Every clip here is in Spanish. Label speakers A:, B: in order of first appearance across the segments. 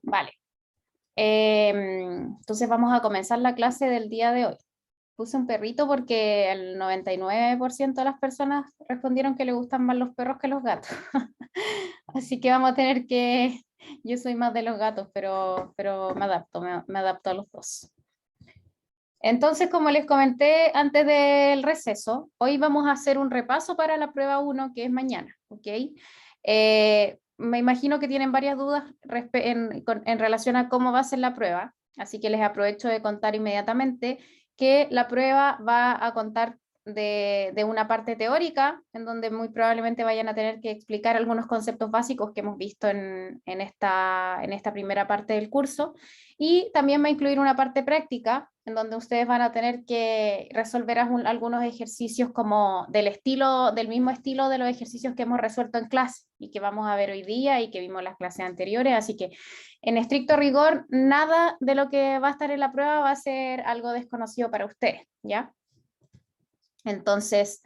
A: Vale. Entonces vamos a comenzar la clase del día de hoy. Puse un perrito porque el 99% de las personas respondieron que le gustan más los perros que los gatos. Así que vamos a tener que... Yo soy más de los gatos, pero me adapto a los dos. Entonces, como les comenté antes del receso, hoy vamos a hacer un repaso para la prueba 1, que es mañana, ¿ok? Me imagino que tienen varias dudas en relación a cómo va a ser la prueba, así que les aprovecho de contar inmediatamente que la prueba va a contar de una parte teórica, en donde muy probablemente vayan a tener que explicar algunos conceptos básicos que hemos visto en esta primera parte del curso, y también va a incluir una parte práctica, en donde ustedes van a tener que resolver algunos ejercicios como del mismo estilo de los ejercicios que hemos resuelto en clase y que vamos a ver hoy día y que vimos en las clases anteriores. Así que en estricto rigor, nada de lo que va a estar en la prueba va a ser algo desconocido para ustedes, ¿ya? Entonces,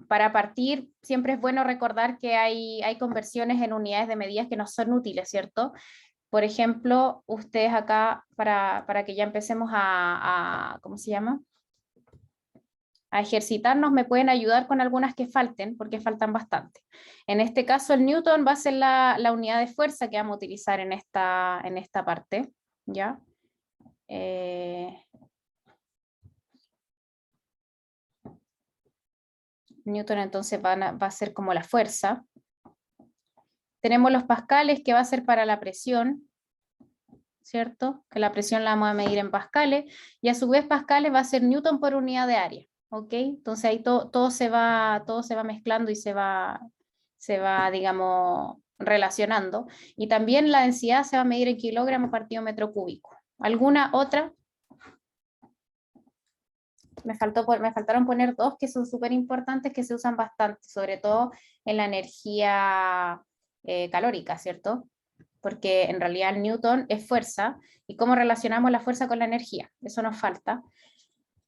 A: para partir, siempre es bueno recordar que hay conversiones en unidades de medidas que no son útiles, ¿cierto? Por ejemplo, ustedes acá, para que ya empecemos ¿cómo se llama? A ejercitarnos, me pueden ayudar con algunas que falten, porque faltan bastante. En este caso, el Newton va a ser la unidad de fuerza que vamos a utilizar en esta parte, ¿ya? Newton entonces va a ser como la fuerza. Tenemos los pascales, que va a ser para la presión, ¿cierto? Que la presión la vamos a medir en pascales, y a su vez pascales va a ser Newton por unidad de área, ¿ok? Entonces ahí todo se va mezclando y se va, digamos, relacionando. Y también la densidad se va a medir en kilogramos partido metro cúbico. ¿Alguna otra? Me faltaron poner dos que son súper importantes, que se usan bastante, sobre todo en la energía calórica, ¿cierto? Porque en realidad el Newton es fuerza, y cómo relacionamos la fuerza con la energía, eso nos falta.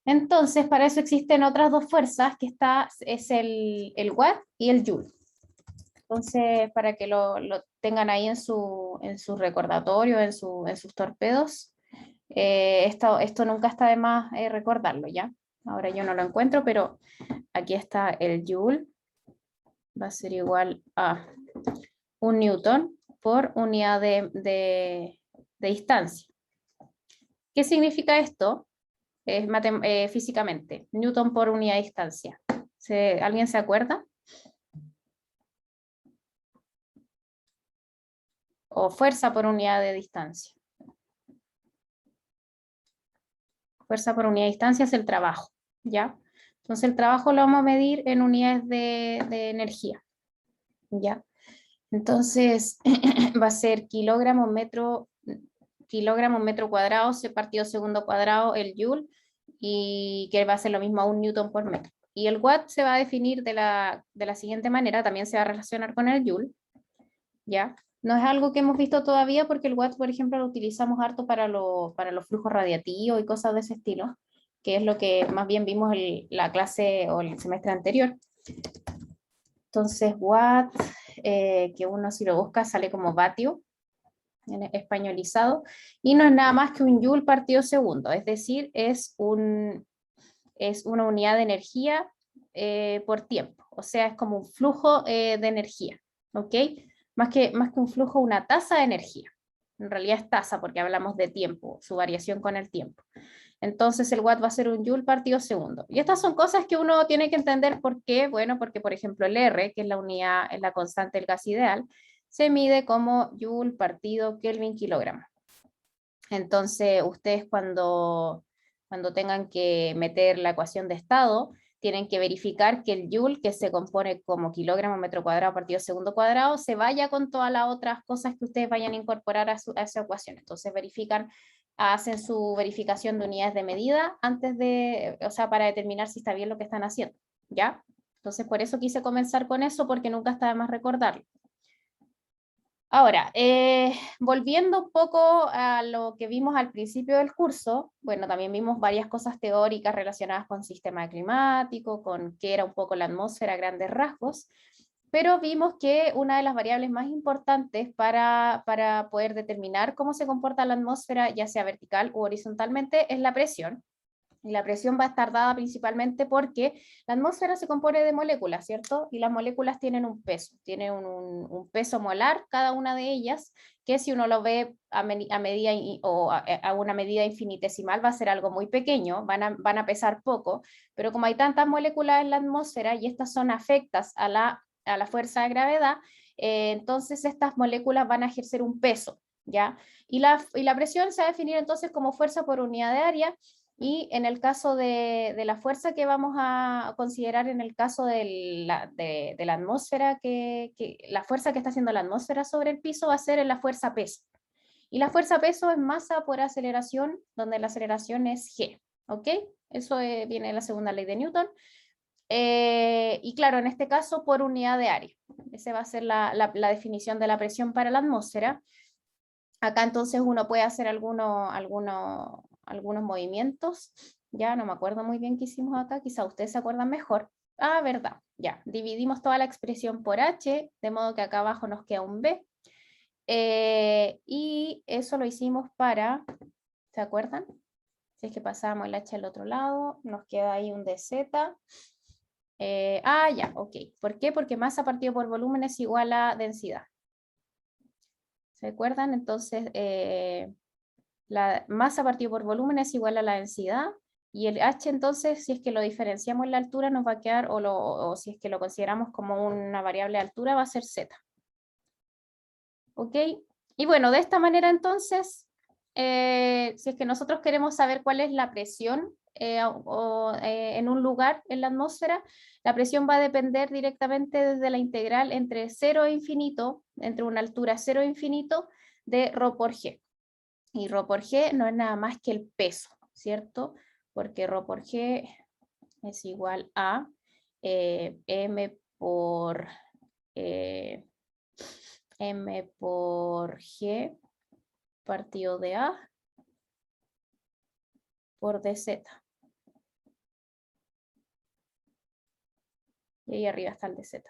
A: Entonces, para eso existen otras dos fuerzas, que es el watt y el joule. Entonces, para que lo tengan ahí en su recordatorio, en sus torpedos, esto nunca está de más recordarlo, ¿ya? Ahora yo no lo encuentro, pero aquí está el joule, va a ser igual a 1 newton por unidad de distancia. ¿Qué significa esto? Físicamente, newton por unidad de distancia. ¿Alguien se acuerda? O fuerza por unidad de distancia. Fuerza por unidad de distancia es el trabajo, ¿ya? Entonces el trabajo lo vamos a medir en unidades de energía, ¿ya? Entonces va a ser kilogramo metro cuadrado, partido segundo cuadrado, el joule, y que va a ser lo mismo a 1 newton por metro. Y el watt se va a definir de la siguiente manera, también se va a relacionar con el joule, ¿ya? No es algo que hemos visto todavía, porque el watt, por ejemplo, lo utilizamos harto para los flujos radiativos y cosas de ese estilo, que es lo que más bien vimos en la clase o el semestre anterior. Entonces, watt, que uno si lo busca sale como vatio, en españolizado, y no es nada más que un joule partido segundo, es decir, es una unidad de energía por tiempo, o sea, es como un flujo de energía, ¿ok? Más que un flujo, una tasa de energía. En realidad es tasa porque hablamos de tiempo, su variación con el tiempo. Entonces el watt va a ser un joule partido segundo. Y estas son cosas que uno tiene que entender. ¿Por qué? Bueno, porque por ejemplo el R, que es la unidad, es la constante del gas ideal, se mide como joule partido Kelvin kilogramo. Entonces ustedes cuando tengan que meter la ecuación de estado, tienen que verificar que el joule, que se compone como kilogramo metro cuadrado partido segundo cuadrado, se vaya con todas las otras cosas que ustedes vayan a incorporar a esa ecuación. Entonces hacen su verificación de unidades de medida para determinar si está bien lo que están haciendo, ¿ya? Entonces por eso quise comenzar con eso, porque nunca está de más recordarlo. Ahora, volviendo un poco a lo que vimos al principio del curso, bueno, también vimos varias cosas teóricas relacionadas con sistema climático, con qué era un poco la atmósfera a grandes rasgos, pero vimos que una de las variables más importantes para poder determinar cómo se comporta la atmósfera, ya sea vertical u horizontalmente, es la presión. Y la presión va a estar dada principalmente porque la atmósfera se compone de moléculas, ¿cierto? Y las moléculas tienen un peso, tienen un peso molar cada una de ellas, que si uno lo ve a medida o a una medida infinitesimal va a ser algo muy pequeño, van a pesar poco, pero como hay tantas moléculas en la atmósfera y estas son afectas a la fuerza de gravedad, entonces estas moléculas van a ejercer un peso, ¿ya? Y la presión se va a definir entonces como fuerza por unidad de área. Y en el caso de la fuerza que vamos a considerar en el caso de la atmósfera, la fuerza que está haciendo la atmósfera sobre el piso va a ser la fuerza peso. Y la fuerza peso es masa por aceleración, donde la aceleración es g, ¿ok? Eso viene de la segunda ley de Newton. Y claro, en este caso por unidad de área. Esa va a ser la definición de la presión para la atmósfera. Acá entonces uno puede hacer algunos movimientos. Ya no me acuerdo muy bien qué hicimos acá, quizá ustedes se acuerdan mejor. Ah, verdad, ya. Dividimos toda la expresión por h, de modo que acá abajo nos queda un b. Y eso lo hicimos para, ¿se acuerdan? Si es que pasamos el h al otro lado, nos queda ahí un dz. Ya, ok. ¿Por qué? Porque masa partido por volumen es igual a densidad. ¿Se acuerdan? Entonces, la masa partido por volumen es igual a la densidad, y el h entonces, si es que lo diferenciamos en la altura, nos va a quedar, o si es que lo consideramos como una variable de altura, va a ser z. ¿Ok? Y bueno, de esta manera entonces, si es que nosotros queremos saber cuál es la presión en un lugar en la atmósfera, la presión va a depender directamente desde la integral entre 0 e infinito, entre una altura 0 e infinito, de ρ por g. Y ρ por g no es nada más que el peso, ¿cierto? Porque ρ por g es igual a m por g partido de a por dz. Y ahí arriba está el dz.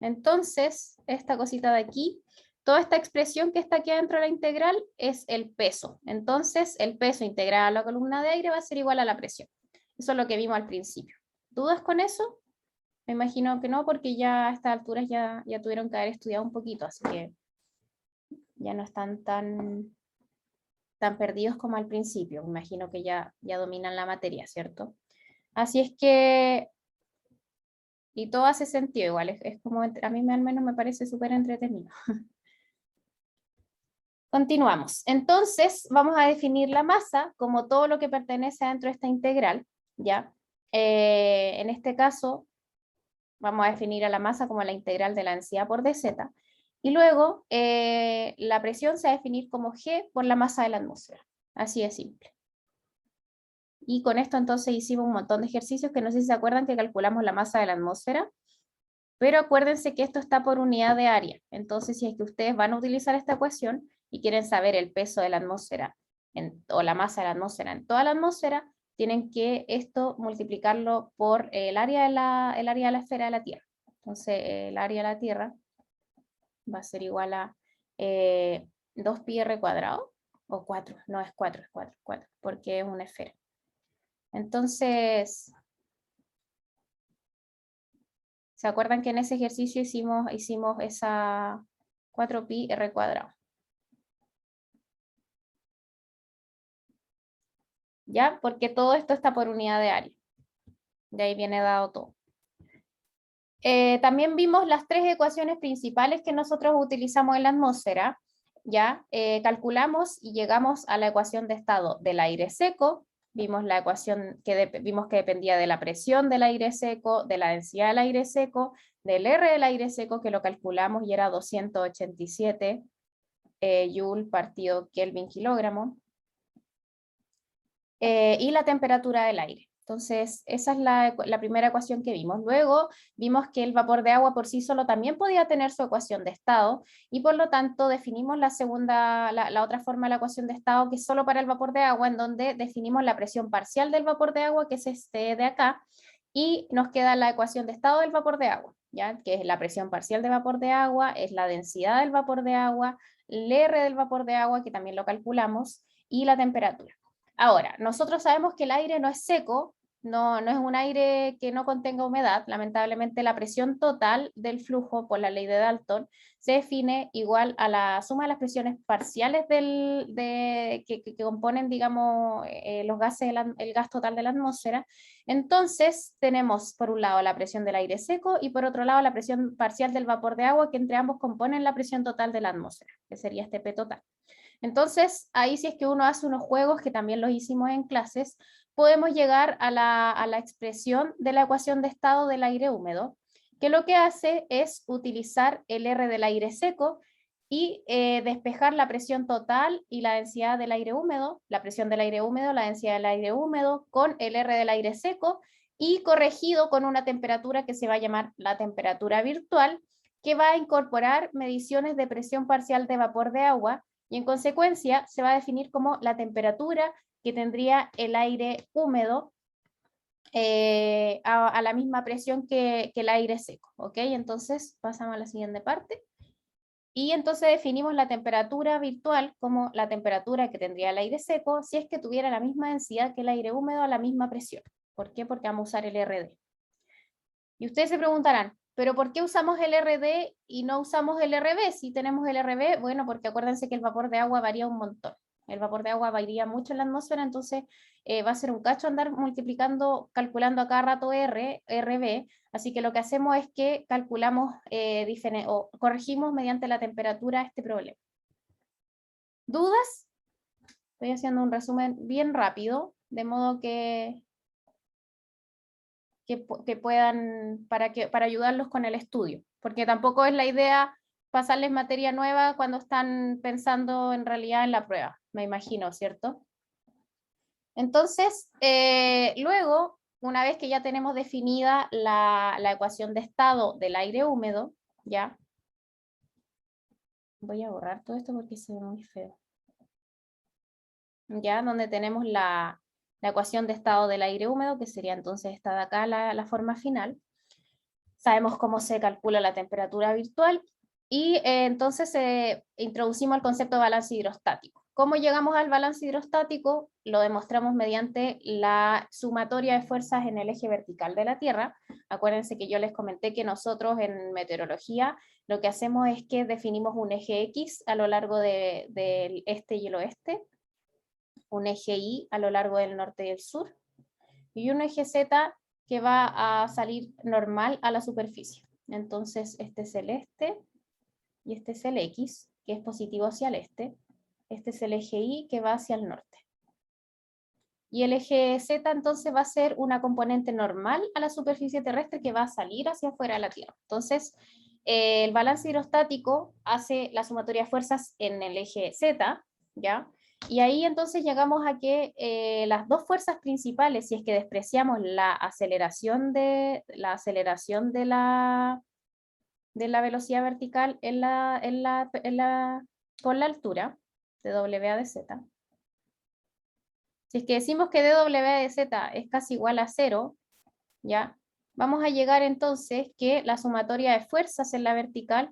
A: Entonces, esta cosita de aquí, toda esta expresión que está aquí dentro de la integral es el peso. Entonces, el peso integral a la columna de aire va a ser igual a la presión. Eso es lo que vimos al principio. ¿Dudas con eso? Me imagino que no, porque ya a estas alturas ya tuvieron que haber estudiado un poquito, así que ya no están tan perdidos como al principio. Me imagino que ya dominan la materia, ¿cierto? Así es que, y todo hace sentido igual, es como, a mí al menos me parece súper entretenido. Continuamos. Entonces, vamos a definir la masa como todo lo que pertenece dentro de esta integral, ¿ya? En este caso, vamos a definir a la masa como la integral de la densidad por dz, y luego la presión se va a definir como g por la masa de la atmósfera. Así de simple. Y con esto entonces hicimos un montón de ejercicios que no sé si se acuerdan que calculamos la masa de la atmósfera, pero acuérdense que esto está por unidad de área. Entonces, si es que ustedes van a utilizar esta ecuación y quieren saber el peso de la atmósfera o la masa de la atmósfera en toda la atmósfera, tienen que esto multiplicarlo por el área de la esfera de la Tierra. Entonces, el área de la Tierra va a ser igual a 2πr cuadrado, o 4, no es 4, es 4, porque es una esfera. Entonces, ¿se acuerdan que en ese ejercicio hicimos esa 4πr cuadrado? ¿Ya? Porque todo esto está por unidad de área. De ahí viene dado todo. También vimos las tres ecuaciones principales que nosotros utilizamos en la atmósfera. ¿Ya? Calculamos y llegamos a la ecuación de estado del aire seco. Vimos la ecuación vimos que dependía de la presión del aire seco, de la densidad del aire seco, del R del aire seco, que lo calculamos y era 287 Joule partido Kelvin kilogramo. Y la temperatura del aire. Entonces, esa es la primera ecuación que vimos. Luego vimos que el vapor de agua por sí solo también podía tener su ecuación de estado, y por lo tanto definimos la otra forma de la ecuación de estado, que es solo para el vapor de agua, en donde definimos la presión parcial del vapor de agua, que es este de acá, y nos queda la ecuación de estado del vapor de agua. ¿ya? Que es la presión parcial de vapor de agua, es la densidad del vapor de agua, el R del vapor de agua, que también lo calculamos, y la temperatura. Ahora, nosotros sabemos que el aire no es seco, no es un aire que no contenga humedad. Lamentablemente, la presión total del flujo por la ley de Dalton se define igual a la suma de las presiones parciales que componen, digamos, los gases, el gas total de la atmósfera. Entonces, tenemos por un lado la presión del aire seco y por otro lado la presión parcial del vapor de agua, que entre ambos componen la presión total de la atmósfera, que sería este P total. Entonces, ahí si es que uno hace unos juegos, que también los hicimos en clases, podemos llegar a la expresión de la ecuación de estado del aire húmedo, que lo que hace es utilizar el R del aire seco y despejar la presión total y la densidad del aire húmedo, la presión del aire húmedo, la densidad del aire húmedo, con el R del aire seco y corregido con una temperatura que se va a llamar la temperatura virtual, que va a incorporar mediciones de presión parcial de vapor de agua, y en consecuencia se va a definir como la temperatura que tendría el aire húmedo a la misma presión que el aire seco, ¿ok? Entonces pasamos a la siguiente parte. Y entonces definimos la temperatura virtual como la temperatura que tendría el aire seco si es que tuviera la misma densidad que el aire húmedo a la misma presión. ¿Por qué? Porque vamos a usar el RD. Y ustedes se preguntarán, ¿pero por qué usamos el RD y no usamos el RB? Si tenemos el RB, bueno, porque acuérdense que el vapor de agua varía un montón. El vapor de agua varía mucho en la atmósfera, entonces va a ser un cacho andar multiplicando, calculando a cada rato RB, así que lo que hacemos es que calculamos o corregimos mediante la temperatura este problema. ¿Dudas? Estoy haciendo un resumen bien rápido, de modo que puedan, para ayudarlos con el estudio, porque tampoco es la idea pasarles materia nueva cuando están pensando en realidad en la prueba, me imagino, ¿cierto? Entonces, luego, una vez que ya tenemos definida la ecuación de estado del aire húmedo, ya, voy a borrar todo esto porque se ve muy feo, ya, donde tenemos la ecuación de estado del aire húmedo, que sería entonces esta de acá, la forma final. Sabemos cómo se calcula la temperatura virtual y entonces introducimos el concepto de balance hidrostático. ¿Cómo llegamos al balance hidrostático? Lo demostramos mediante la sumatoria de fuerzas en el eje vertical de la Tierra. Acuérdense que yo les comenté que nosotros en meteorología lo que hacemos es que definimos un eje X a lo largo del este y el oeste, un eje Y a lo largo del norte y el sur, y un eje Z que va a salir normal a la superficie. Entonces, este es el este y este es el X, que es positivo hacia el este. Este es el eje Y que va hacia el norte. Y el eje Z entonces va a ser una componente normal a la superficie terrestre que va a salir hacia afuera de la Tierra. Entonces, el balance hidrostático hace la sumatoria de fuerzas en el eje Z, ¿ya? Y ahí entonces llegamos a que las dos fuerzas principales, si es que despreciamos la aceleración de la velocidad vertical con la altura de W a de Z, si es que decimos que dW de Z es casi igual a 0, ¿ya? Vamos a llegar entonces que la sumatoria de fuerzas en la vertical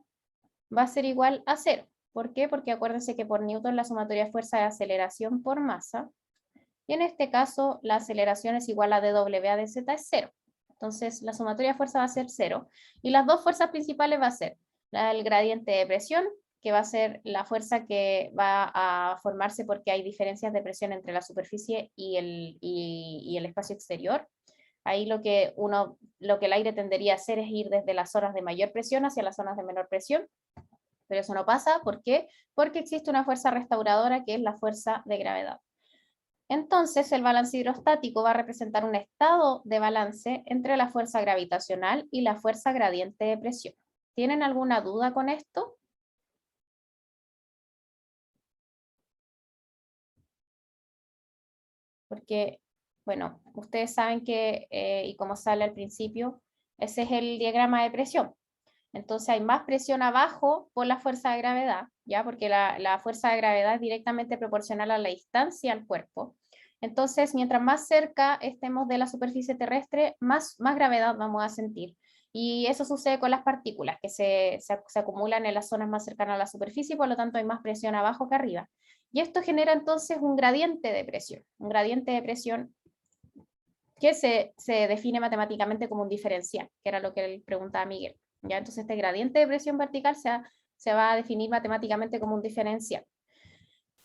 A: va a ser igual a 0. ¿Por qué? Porque acuérdense que por Newton la sumatoria de fuerza es aceleración por masa, y en este caso la aceleración es igual a dW de Z es 0. Entonces la sumatoria de fuerza va a ser 0, y las dos fuerzas principales va a ser el gradiente de presión, que va a ser la fuerza que va a formarse porque hay diferencias de presión entre la superficie y el espacio exterior. Ahí lo que el aire tendería a hacer es ir desde las zonas de mayor presión hacia las zonas de menor presión, pero eso no pasa. ¿Por qué? Porque existe una fuerza restauradora que es la fuerza de gravedad. Entonces, el balance hidrostático va a representar un estado de balance entre la fuerza gravitacional y la fuerza gradiente de presión. ¿Tienen alguna duda con esto? Porque, bueno, ustedes saben que, y como sale al principio, ese es el diagrama de presión. Entonces hay más presión abajo por la fuerza de gravedad, ¿ya? Porque la fuerza de gravedad es directamente proporcional a la distancia al cuerpo. Entonces, mientras más cerca estemos de la superficie terrestre, más gravedad vamos a sentir. Y eso sucede con las partículas, que se acumulan en las zonas más cercanas a la superficie, y por lo tanto hay más presión abajo que arriba. Y esto genera entonces un gradiente de presión que se define matemáticamente como un diferencial, que era lo que él preguntaba a Miguel. ¿Ya? Entonces este gradiente de presión vertical se va a definir matemáticamente como un diferencial.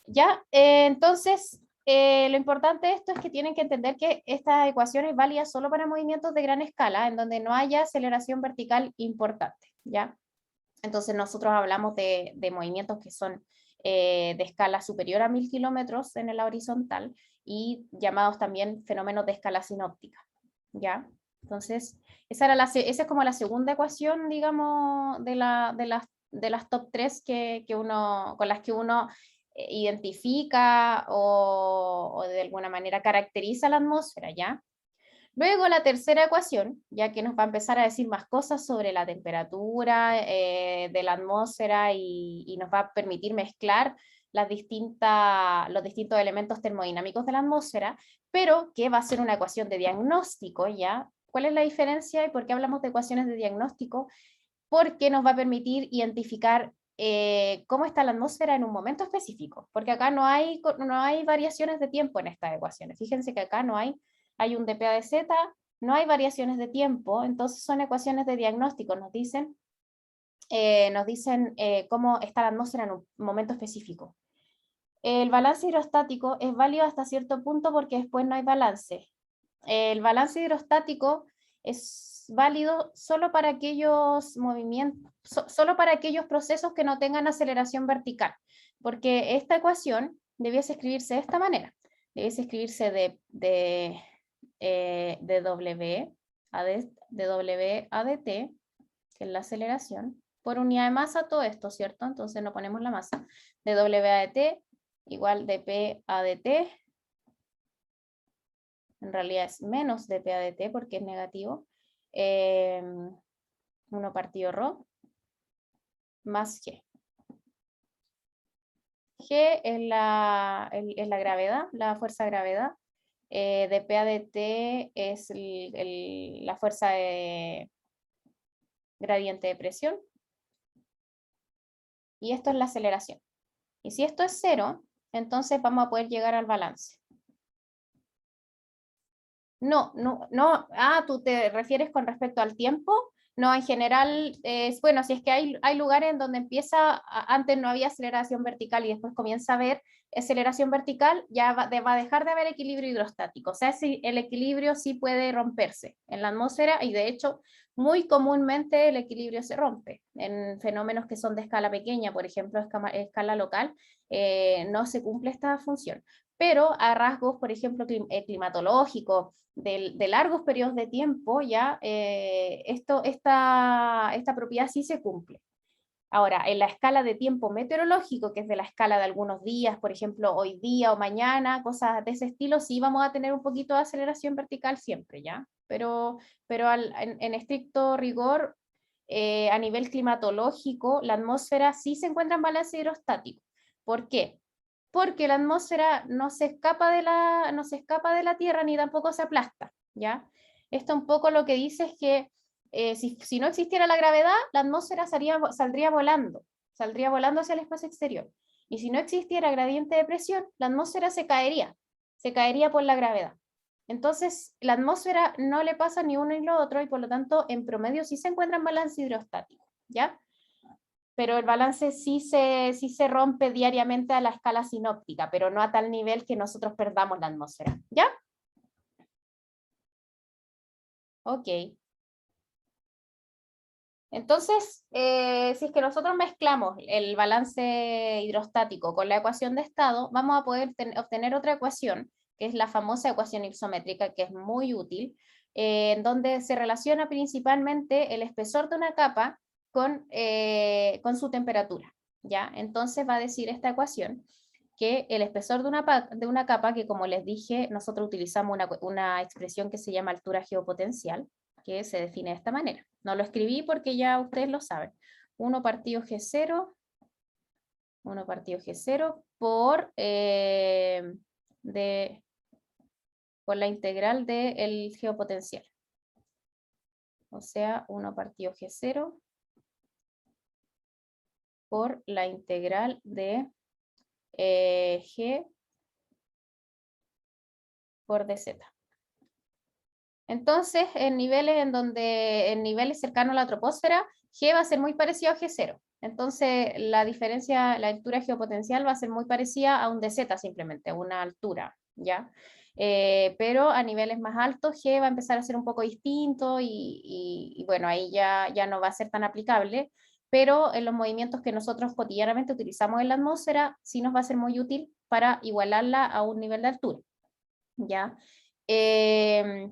A: ¿Ya? Entonces, lo importante de esto es que tienen que entender que esta ecuación es válida solo para movimientos de gran escala, en donde no haya aceleración vertical importante, ¿ya? Entonces nosotros hablamos de movimientos que son de escala superior a 1000 kilómetros en la horizontal, y llamados también fenómenos de escala sinóptica, ¿ya? Entonces, esa es como la segunda ecuación, digamos, de las top 3 con las que uno identifica o de alguna manera caracteriza la atmósfera, ¿ya? Luego la tercera ecuación, ya que nos va a empezar a decir más cosas sobre la temperatura de la atmósfera, y nos va a permitir mezclar los distintos elementos termodinámicos de la atmósfera, pero que va a ser una ecuación de diagnóstico, ¿ya? ¿Cuál es la diferencia y por qué hablamos de ecuaciones de diagnóstico? Porque nos va a permitir identificar cómo está la atmósfera en un momento específico, porque acá no hay variaciones de tiempo en estas ecuaciones. Fíjense que acá hay un dPA de Z, no hay variaciones de tiempo, entonces son ecuaciones de diagnóstico, nos dicen cómo está la atmósfera en un momento específico. El balance hidrostático es válido hasta cierto punto porque después no hay balance. El balance hidrostático es válido solo para aquellos movimientos, solo para aquellos procesos que no tengan aceleración vertical, porque esta ecuación debiese escribirse de esta manera. Debiese escribirse W a dt, que es la aceleración, por unidad de masa, todo esto, ¿cierto? Entonces no ponemos la masa. De W a dt igual de P a dt, en realidad es menos de P a dt porque es negativo, 1 partido ρ, más G. G es la gravedad, la fuerza de gravedad. De P a dt es la fuerza de gradiente de presión. Y esto es la aceleración. Y si esto es 0, entonces vamos a poder llegar al balance. No, tú te refieres con respecto al tiempo. No, en general, bueno, si es que hay lugares en donde antes no había aceleración vertical y después comienza a haber aceleración vertical, ya va a dejar de haber equilibrio hidrostático. O sea, el equilibrio sí puede romperse en la atmósfera, y de hecho, muy comúnmente el equilibrio se rompe en fenómenos que son de escala pequeña, por ejemplo, escala local, no se cumple esta función. Pero a rasgos, por ejemplo, climatológicos, de largos periodos de tiempo, ya esta propiedad sí se cumple. Ahora, en la escala de tiempo meteorológico, que es de la escala de algunos días, por ejemplo, hoy día o mañana, cosas de ese estilo, sí vamos a tener un poquito de aceleración vertical siempre, ¿ya? Pero en estricto rigor, a nivel climatológico, la atmósfera sí se encuentra en balance hidrostático. ¿Por qué? Porque la atmósfera no se escapa de la Tierra ni tampoco se aplasta, ¿ya? Esto un poco lo que dice es que si no existiera la gravedad, la atmósfera saldría volando hacia el espacio exterior. Y si no existiera gradiente de presión, la atmósfera se caería por la gravedad. Entonces, la atmósfera no le pasa ni uno ni lo otro, y por lo tanto, en promedio sí se encuentra en balance hidrostático, ¿ya? Pero el balance sí se rompe diariamente a la escala sinóptica, pero no a tal nivel que nosotros perdamos la atmósfera, ¿ya? Ok. Entonces, si es que nosotros mezclamos el balance hidrostático con la ecuación de estado, vamos a poder obtener otra ecuación, que es la famosa ecuación isométrica, que es muy útil, en donde se relaciona principalmente el espesor de una capa con su temperatura, ¿ya? Entonces va a decir esta ecuación que el espesor de una capa, que como les dije, nosotros utilizamos una expresión que se llama altura geopotencial, que se define de esta manera. No lo escribí porque ya ustedes lo saben. 1 partido G0, 1 partido G0 por la integral del geopotencial. o sea, 1 partido G0 por la integral de G por dz. Entonces, en niveles cercanos a la troposfera, G va a ser muy parecido a G0. Entonces, la diferencia, la altura geopotencial va a ser muy parecida a un dz simplemente, a una altura, ¿ya? Pero a niveles más altos, G va a empezar a ser un poco distinto y bueno, ahí ya no va a ser tan aplicable, pero en los movimientos que nosotros cotidianamente utilizamos en la atmósfera, sí nos va a ser muy útil para igualarla a un nivel de altura, ¿ya?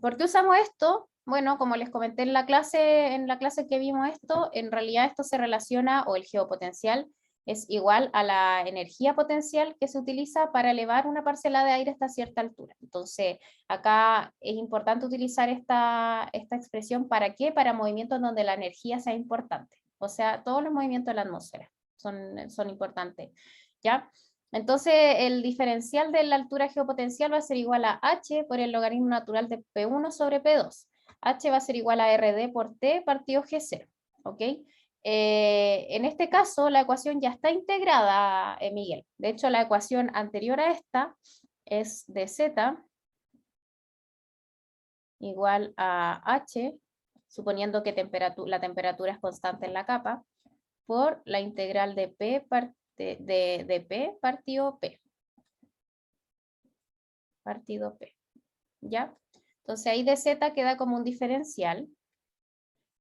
A: ¿Por qué usamos esto? Bueno, como les comenté en la clase que vimos esto, en realidad esto se relaciona, o el geopotencial es igual a la energía potencial que se utiliza para elevar una parcela de aire hasta cierta altura. Entonces, acá es importante utilizar esta expresión, ¿para qué? Para movimientos donde la energía sea importante. O sea, todos los movimientos de la atmósfera son importantes, ¿ya? Entonces, el diferencial de la altura geopotencial va a ser igual a h por el logaritmo natural de P1 sobre P2. H va a ser igual a RD por T partido G0. ¿Ok? En este caso, la ecuación ya está integrada, Miguel. De hecho, la ecuación anterior a esta es dz igual a h, suponiendo que la temperatura es constante en la capa, por la integral de P de P partido P. Partido P, ¿ya? Entonces ahí dz queda como un diferencial,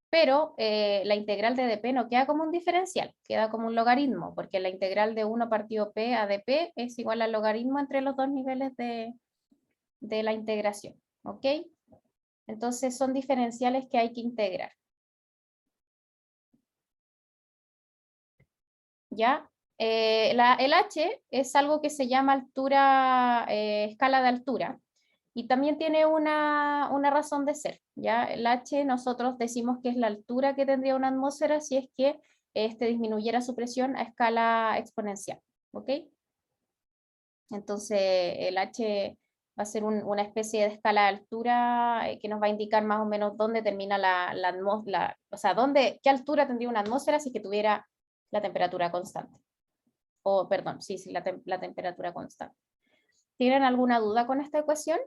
A: pero la integral de dp no queda como un diferencial, queda como un logaritmo, porque la integral de 1 partido p a dp es igual al logaritmo entre los dos niveles de la integración, ¿ok? Entonces son diferenciales que hay que integrar. ¿Ya? El h es algo que se llama escala de altura, y también tiene una razón de ser, ¿ya? El h nosotros decimos que es la altura que tendría una atmósfera si es que disminuyera su presión a escala exponencial, ¿ok? Entonces el h va a ser una especie de escala de altura que nos va a indicar más o menos dónde termina la atmósfera, o sea, qué altura tendría una atmósfera si que tuviera la temperatura constante. O, perdón, sí, la temperatura constante. ¿Tienen alguna duda con esta ecuación?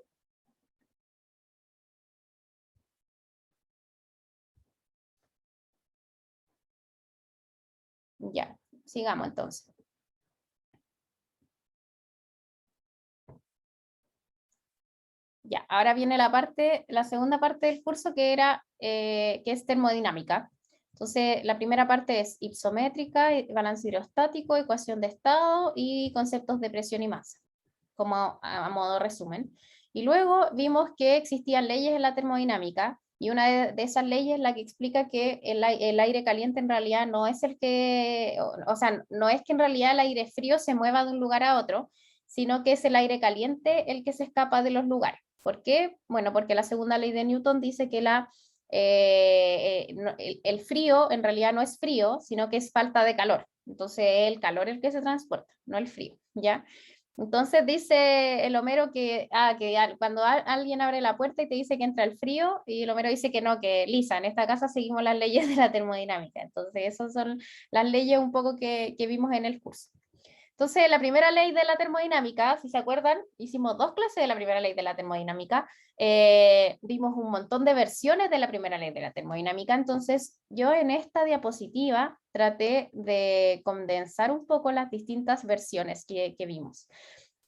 A: Ya, sigamos entonces. Ya, ahora viene la segunda parte del curso que es termodinámica. Entonces, la primera parte es hipométrica, balance hidrostático, ecuación de estado y conceptos de presión y masa, como a modo resumen. Y luego vimos que existían leyes en la termodinámica, y una de esas leyes es la que explica que el aire caliente en realidad no es o sea, no es que en realidad el aire frío se mueva de un lugar a otro, sino que es el aire caliente el que se escapa de los lugares. ¿Por qué? Bueno, porque la segunda ley de Newton dice que el frío en realidad no es frío, sino que es falta de calor. Entonces el calor es el que se transporta, no el frío, ¿ya? Entonces dice el Homero que cuando alguien abre la puerta y te dice que entra el frío, y el Homero dice que no, que Lisa, en esta casa seguimos las leyes de la termodinámica. Entonces esas son las leyes un poco que vimos en el curso. Entonces, la primera ley de la termodinámica, si se acuerdan, hicimos 2 clases de la primera ley de la termodinámica, vimos un montón de versiones de la primera ley de la termodinámica. Entonces, yo en esta diapositiva traté de condensar un poco las distintas versiones que vimos.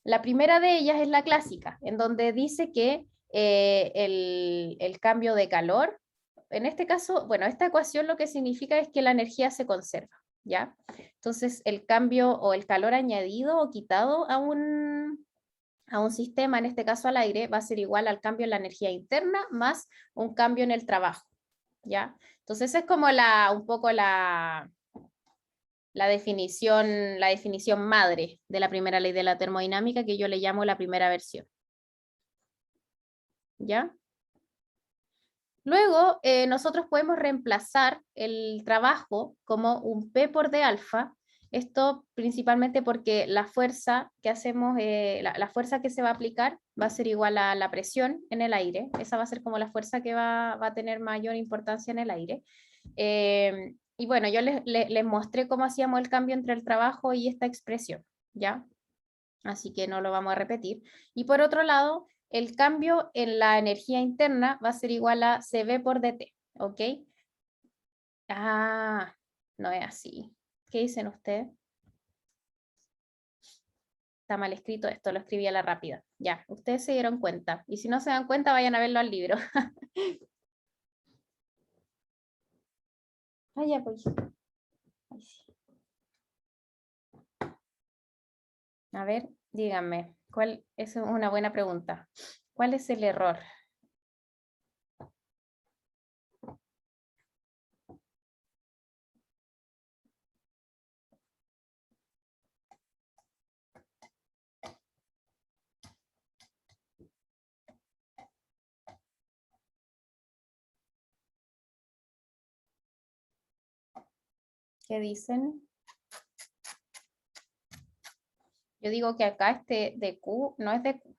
A: La primera de ellas es la clásica, en donde dice que el cambio de calor, en este caso, bueno, esta ecuación lo que significa es que la energía se conserva, ¿ya? Entonces, el cambio o el calor añadido o quitado a un sistema, en este caso al aire, va a ser igual al cambio en la energía interna más un cambio en el trabajo, ¿ya? Entonces, esa es como un poco la definición madre de la primera ley de la termodinámica, que yo le llamo la primera versión, ¿ya? Luego, nosotros podemos reemplazar el trabajo como un P por D alfa, Esto principalmente porque la fuerza que hacemos, la fuerza que se va a aplicar va a ser igual a la presión en el aire. Esa va a ser como la fuerza que va a tener mayor importancia en el aire. Y bueno, yo les mostré cómo hacíamos el cambio entre el trabajo y esta expresión, ¿ya? Así que no lo vamos a repetir. Y por otro lado, el cambio en la energía interna va a ser igual a CV por DT, ¿ok? Ah, no es así. ¿Qué dicen ustedes? Está mal escrito esto, lo escribí a la rápida. Ya, ustedes se dieron cuenta. Y si no se dan cuenta, vayan a verlo al libro. Ah, ya, pues. Ay, sí. A ver, díganme, esa es una buena pregunta. ¿Cuál es el error? ¿Qué dicen? Yo digo que acá este de Q no es de Q.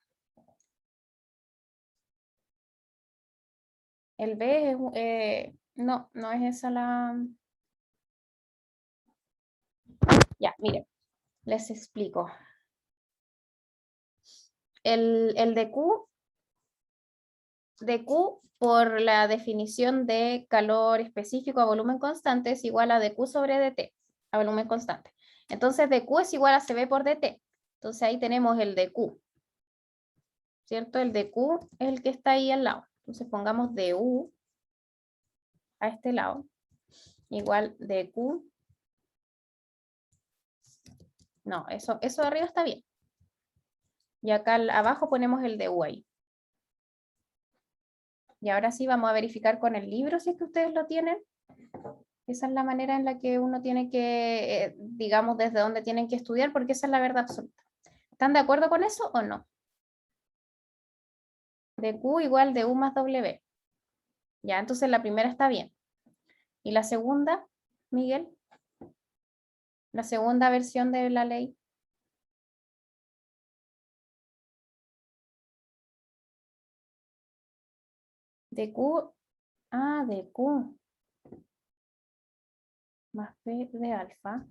A: El B es, no, no es esa la... Ya, miren, les explico. El de Q por la definición de calor específico a volumen constante es igual a dQ sobre dt, a volumen constante. Entonces dQ es igual a CB por dt. Entonces ahí tenemos el dQ, ¿cierto? El dQ es el que está ahí al lado. Entonces pongamos du a este lado, igual dQ. No, eso de arriba está bien. Y acá abajo ponemos el du ahí. Y ahora sí vamos a verificar con el libro si es que ustedes lo tienen. Esa es la manera en la que uno tiene que, digamos, desde dónde tienen que estudiar, porque esa es la verdad absoluta. ¿Están de acuerdo con eso o no? De Q igual de U más W. Ya, entonces la primera está bien. ¿Y la segunda, Miguel? La segunda versión de la ley. De Q, de Q más P de alfa.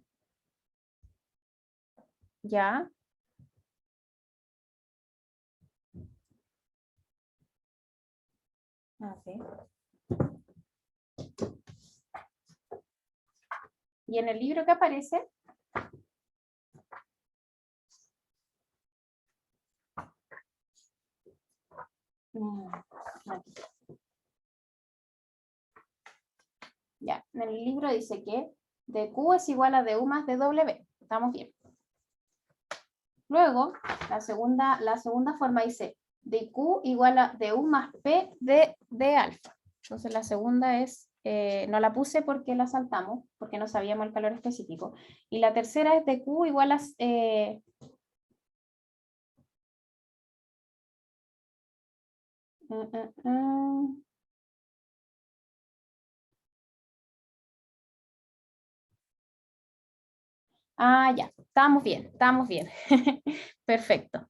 A: Ya. A ver. ¿Y en el libro qué aparece? Aquí. Ya, en el libro dice que dQ es igual a du más dW. Estamos bien. Luego, la segunda forma dice dQ igual a du más P de alfa. Entonces la segunda es, no la puse porque la saltamos, porque no sabíamos el calor específico. Y la tercera es dQ igual a... ya, estamos bien, estamos bien. Perfecto.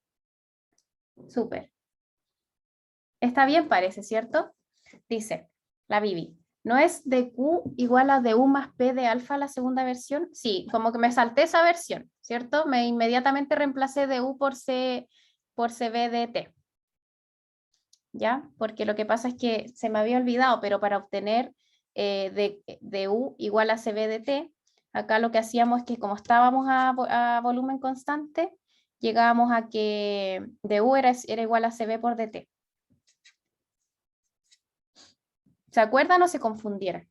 A: Súper. Está bien, parece, ¿cierto? Dice la Bibi. ¿No es dQ igual a du más P de alfa la segunda versión? Sí, como que me salté esa versión, ¿cierto? Me inmediatamente reemplacé du por CB de T. ¿Ya? Porque lo que pasa es que se me había olvidado, pero para obtener du igual a CB de T, acá lo que hacíamos es que como estábamos a volumen constante, llegábamos a que du era igual a CB por dt. ¿Se acuerdan o se confundieron?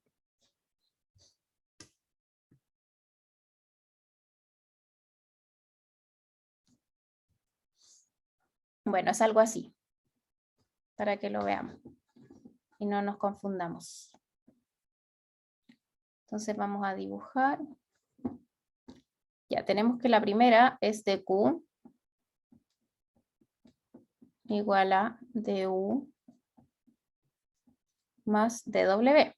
A: Bueno, es algo así, para que lo veamos y no nos confundamos. Entonces vamos a dibujar. Ya tenemos que la primera es dQ igual a du más dW.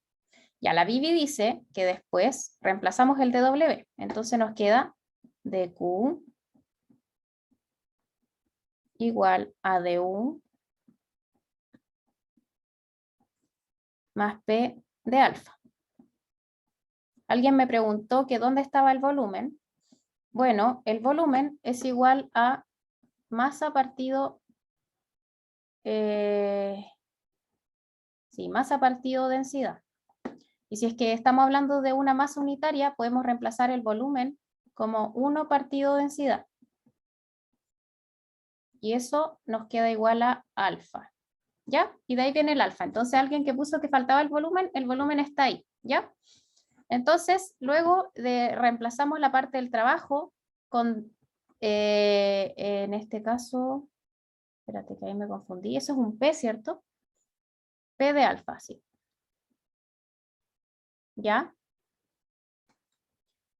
A: Ya la Vivi dice que después reemplazamos el dW. Entonces nos queda dQ igual a du más P de alfa. Alguien me preguntó que dónde estaba el volumen. Bueno, el volumen es igual a masa partido, masa partido densidad. Y si es que estamos hablando de una masa unitaria, podemos reemplazar el volumen como 1 partido densidad. Y eso nos queda igual a alfa. ¿Ya? Y de ahí viene el alfa. Entonces alguien que puso que faltaba el volumen está ahí. ¿Ya? Entonces, luego reemplazamos la parte del trabajo con, en este caso, espérate que ahí me confundí, eso es un P, ¿cierto? P de alfa, sí. ¿Ya?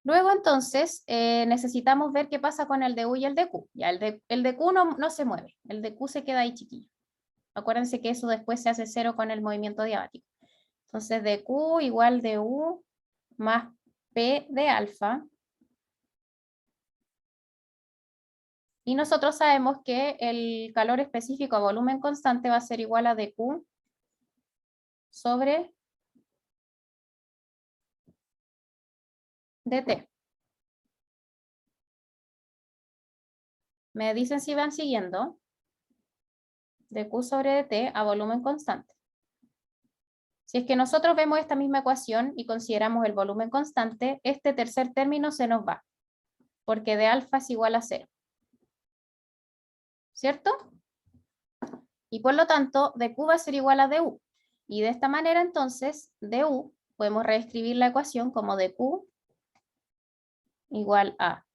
A: Luego entonces necesitamos ver qué pasa con el DU y el DQ. Ya, el DQ no se mueve, el DQ se queda ahí chiquillo. Acuérdense que eso después se hace cero con el movimiento diabático. Entonces DQ igual DU más P de alfa. Y nosotros sabemos que el calor específico a volumen constante va a ser igual a dQ sobre dt. Me dicen si van siguiendo. dQ sobre dt a volumen constante. Si es que nosotros vemos esta misma ecuación y consideramos el volumen constante, este tercer término se nos va, porque de alfa es igual a 0. ¿Cierto? Y por lo tanto, dQ va a ser igual a du. Y de esta manera, entonces, du, podemos reescribir la ecuación como dQ igual a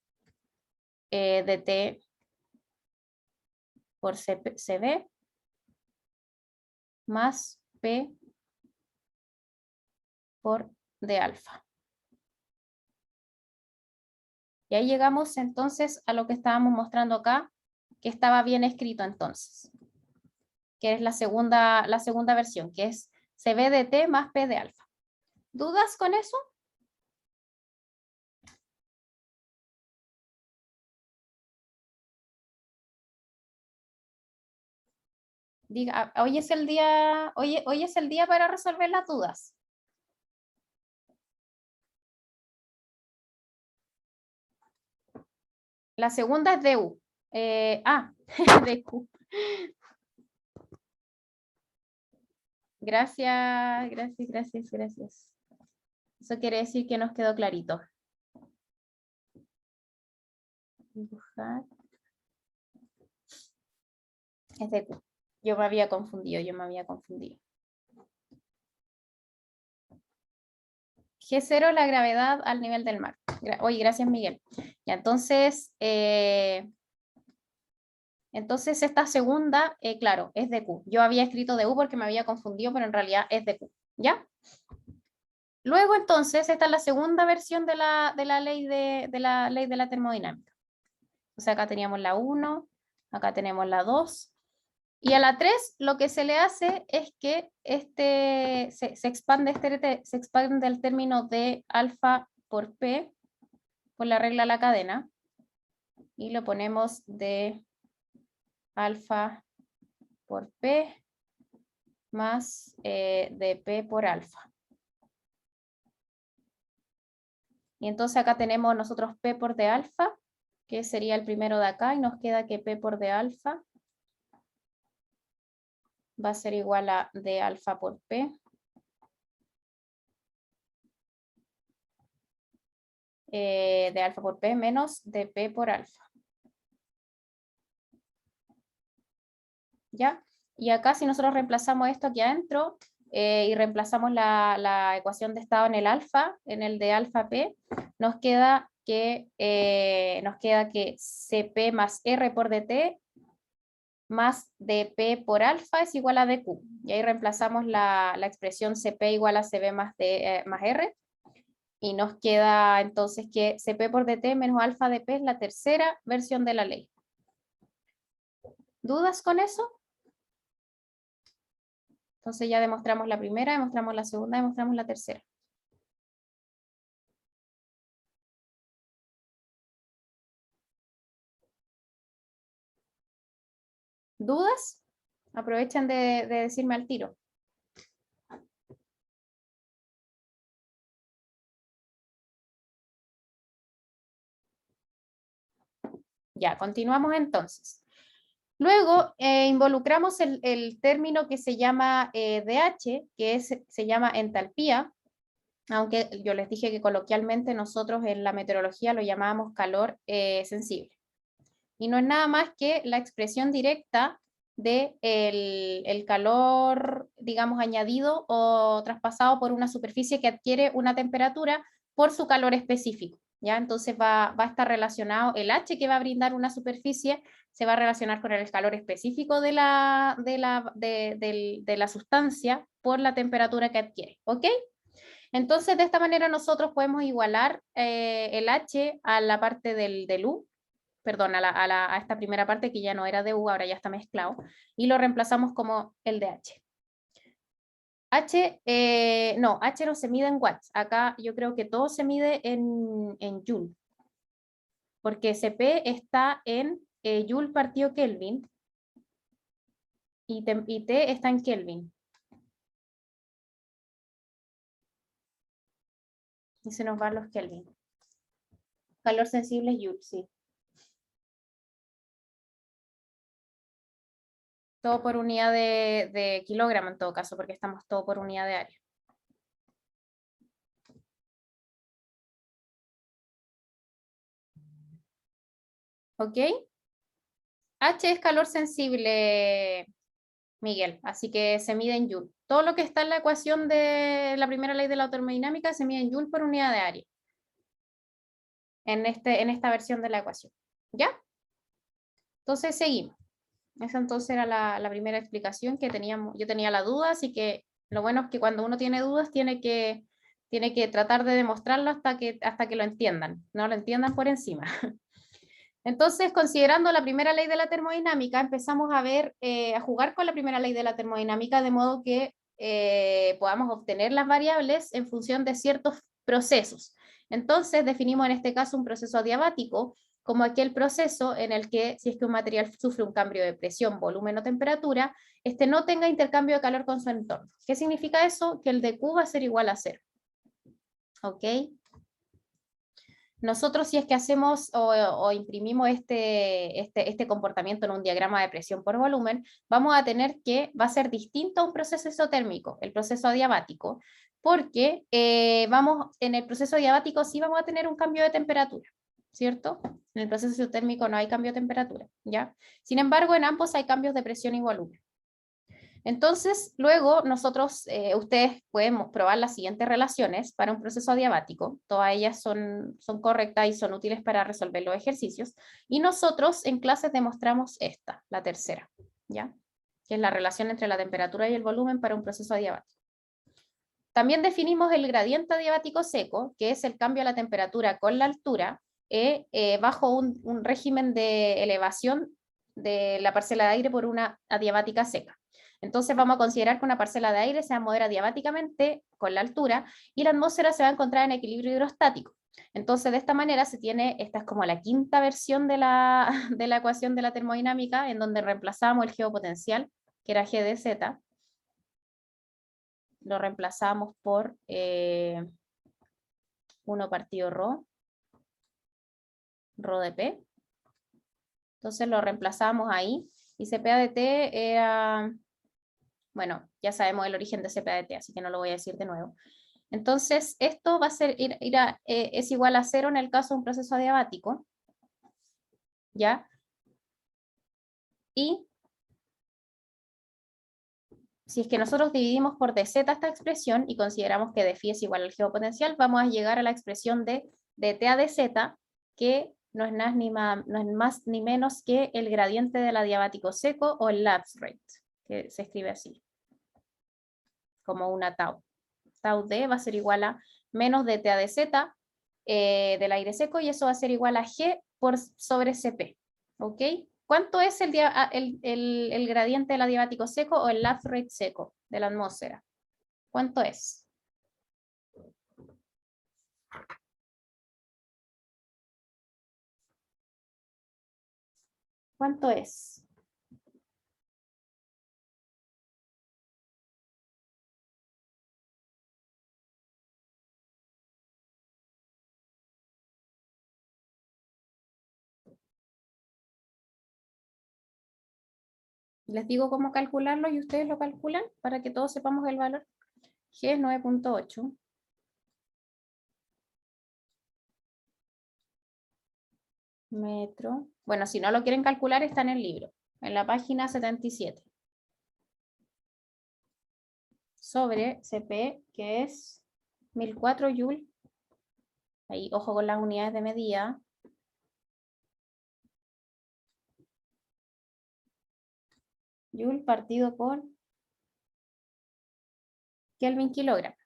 A: dt por CB más P por d alfa. Y ahí llegamos entonces a lo que estábamos mostrando acá, que estaba bien escrito entonces, que es la segunda versión, que es CB de T más P de alfa. ¿Dudas con eso? Diga, hoy es el día para resolver las dudas. La segunda es DU. DQ. Gracias. Eso quiere decir que nos quedó clarito. Dibujar. Es DQ. Yo me había confundido. G0 la gravedad al nivel del mar. Oye, gracias Miguel. Ya, entonces esta segunda, claro, es de Q. Yo había escrito de U porque me había confundido, pero en realidad es de Q. ¿Ya? Luego entonces, esta es la segunda versión de la ley de la termodinámica. O sea, acá teníamos la 1, acá tenemos la 2. Y a la 3 lo que se le hace es que se expande el término de alfa por P por la regla de la cadena y lo ponemos de alfa por P más de P por alfa. Y entonces acá tenemos nosotros P por D alfa, que sería el primero de acá, y nos queda que P por D alfa va a ser igual a D alfa por P. De alfa por P menos de P por alfa. ¿Ya? Y acá si nosotros reemplazamos esto aquí adentro y reemplazamos la ecuación de estado en el alfa, en el de alfa P, nos queda que Cp más R por dt más dp por alfa es igual a dq. Y ahí reemplazamos la expresión Cp igual a Cb más R. Y nos queda entonces que Cp por dt menos alfa dp es la tercera versión de la ley. ¿Dudas con eso? Entonces ya demostramos la primera, demostramos la segunda, demostramos la tercera. ¿Dudas? Aprovechen de decirme al tiro. Ya, continuamos entonces. Luego involucramos el término que se llama DH, que se llama entalpía, aunque yo les dije que coloquialmente nosotros en la meteorología lo llamábamos calor sensible. Y no es nada más que la expresión directa de el calor, digamos, añadido o traspasado por una superficie que adquiere una temperatura por su calor específico. ¿Ya? Entonces va a estar relacionado el H que va a brindar una superficie, se va a relacionar con el calor específico de la sustancia por la temperatura que adquiere. ¿Ok? Entonces, de esta manera nosotros podemos igualar el H a la parte del U, perdón, a esta primera parte que ya no era de U, ahora ya está mezclado, y lo reemplazamos como el de H. No, H no se mide en watts. Acá yo creo que todo se mide en joule, porque CP está en joule partido Kelvin y T está en Kelvin. Y se nos van los Kelvin. Calor sensible es joule, sí. Todo por unidad de kilogramo en todo caso, porque estamos todo por unidad de área. ¿Ok? H es calor sensible, Miguel, así que se mide en joule. Todo lo que está en la ecuación de la primera ley de la termodinámica se mide en joule por unidad de área. En esta versión de la ecuación. ¿Ya? Entonces seguimos. Esa entonces era la primera explicación que teníamos. Yo tenía la duda, así que lo bueno es que cuando uno tiene dudas tiene que tratar de demostrarlo hasta que lo entiendan. No lo entiendan por encima. Entonces, considerando la primera ley de la termodinámica, empezamos a a jugar con la primera ley de la termodinámica de modo que podamos obtener las variables en función de ciertos procesos. Entonces, definimos en este caso un proceso adiabático como aquel proceso en el que, si es que un material sufre un cambio de presión, volumen o temperatura, este no tenga intercambio de calor con su entorno. ¿Qué significa eso? Que el dQ va a ser igual a 0. ¿Ok? Nosotros si es que hacemos o imprimimos este comportamiento en un diagrama de presión por volumen, vamos a tener que, va a ser distinto a un proceso isotérmico, el proceso adiabático, porque en el proceso adiabático sí vamos a tener un cambio de temperatura, ¿cierto? En el proceso isotérmico no hay cambio de temperatura, ¿ya? Sin embargo, en ambos hay cambios de presión y volumen. Entonces, luego ustedes pueden probar las siguientes relaciones para un proceso adiabático. Todas ellas son correctas y son útiles para resolver los ejercicios. Y nosotros en clases demostramos esta, la tercera, ¿ya? Que es la relación entre la temperatura y el volumen para un proceso adiabático. También definimos el gradiente adiabático seco, que es el cambio de la temperatura con la altura, bajo un régimen de elevación de la parcela de aire por una adiabática seca. Entonces vamos a considerar que una parcela de aire se va a mover adiabáticamente con la altura y la atmósfera se va a encontrar en equilibrio hidrostático. Entonces de esta manera esta es como la quinta versión de de la ecuación de la termodinámica, en donde reemplazamos el geopotencial, que era G de Z, lo reemplazamos por 1 partido rho de P. Entonces lo reemplazamos ahí y CPA de T era, bueno, ya sabemos el origen de CPA de T, así que no lo voy a decir de nuevo. Entonces esto va a ser, es igual a 0 en el caso de un proceso adiabático, ¿ya? Y si es que nosotros dividimos por dz esta expresión y consideramos que dφ es igual al geopotencial, vamos a llegar a la expresión de dt a dz, que no es más ni menos que el gradiente del adiabático seco o el lapse rate, que se escribe así, como una tau. Tau d va a ser igual a menos dt a dz del aire seco, y eso va a ser igual a g por sobre cp. ¿Ok? ¿Cuánto es el gradiente del adiabático seco o el lapse rate seco de la atmósfera? ¿Cuánto es? ¿Cuánto es? Les digo cómo calcularlo y ustedes lo calculan para que todos sepamos el valor. G es 9.8. Metro. Bueno, si no lo quieren calcular, está en el libro, en la página 77. Sobre CP, que es 1004 Joule. Ahí, ojo con las unidades de medida. Joule partido por Kelvin kilogramo.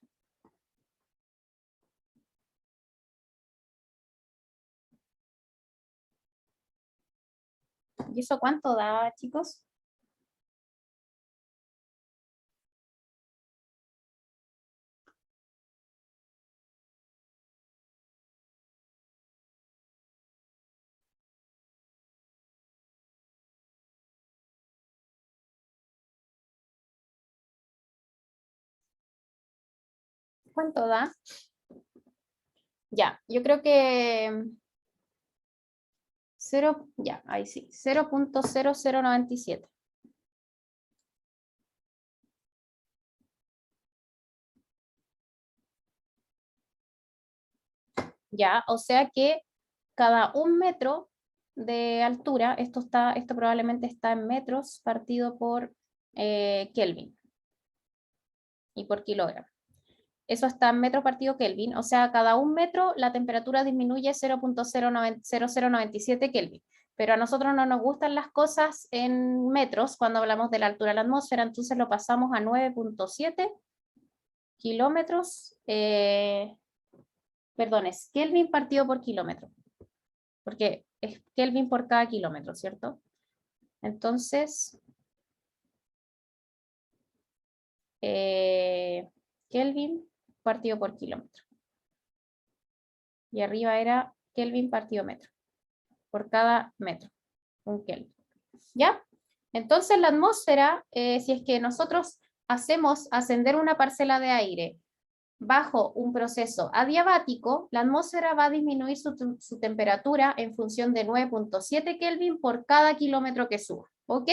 A: ¿Y eso cuánto da, chicos? ¿Cuánto da? Ya, yo creo que 0, ya, ahí sí, 0.0097. Ya, o sea que cada 1 metro de altura, esto probablemente está en metros partido por Kelvin y por kilogramo. Eso está en metros partido Kelvin, o sea, cada 1 metro la temperatura disminuye 0.0097 Kelvin. Pero a nosotros no nos gustan las cosas en metros cuando hablamos de la altura de la atmósfera, entonces lo pasamos a 9.7 kilómetros, perdón, es Kelvin partido por kilómetro, porque es Kelvin por cada kilómetro, ¿cierto? Entonces, Kelvin partido por kilómetro. Y arriba era Kelvin partido metro, por cada metro, un Kelvin. ¿Ya? Entonces la atmósfera, si es que nosotros hacemos ascender una parcela de aire bajo un proceso adiabático, la atmósfera va a disminuir su temperatura en función de 9.7 Kelvin por cada kilómetro que suba. ¿Ok?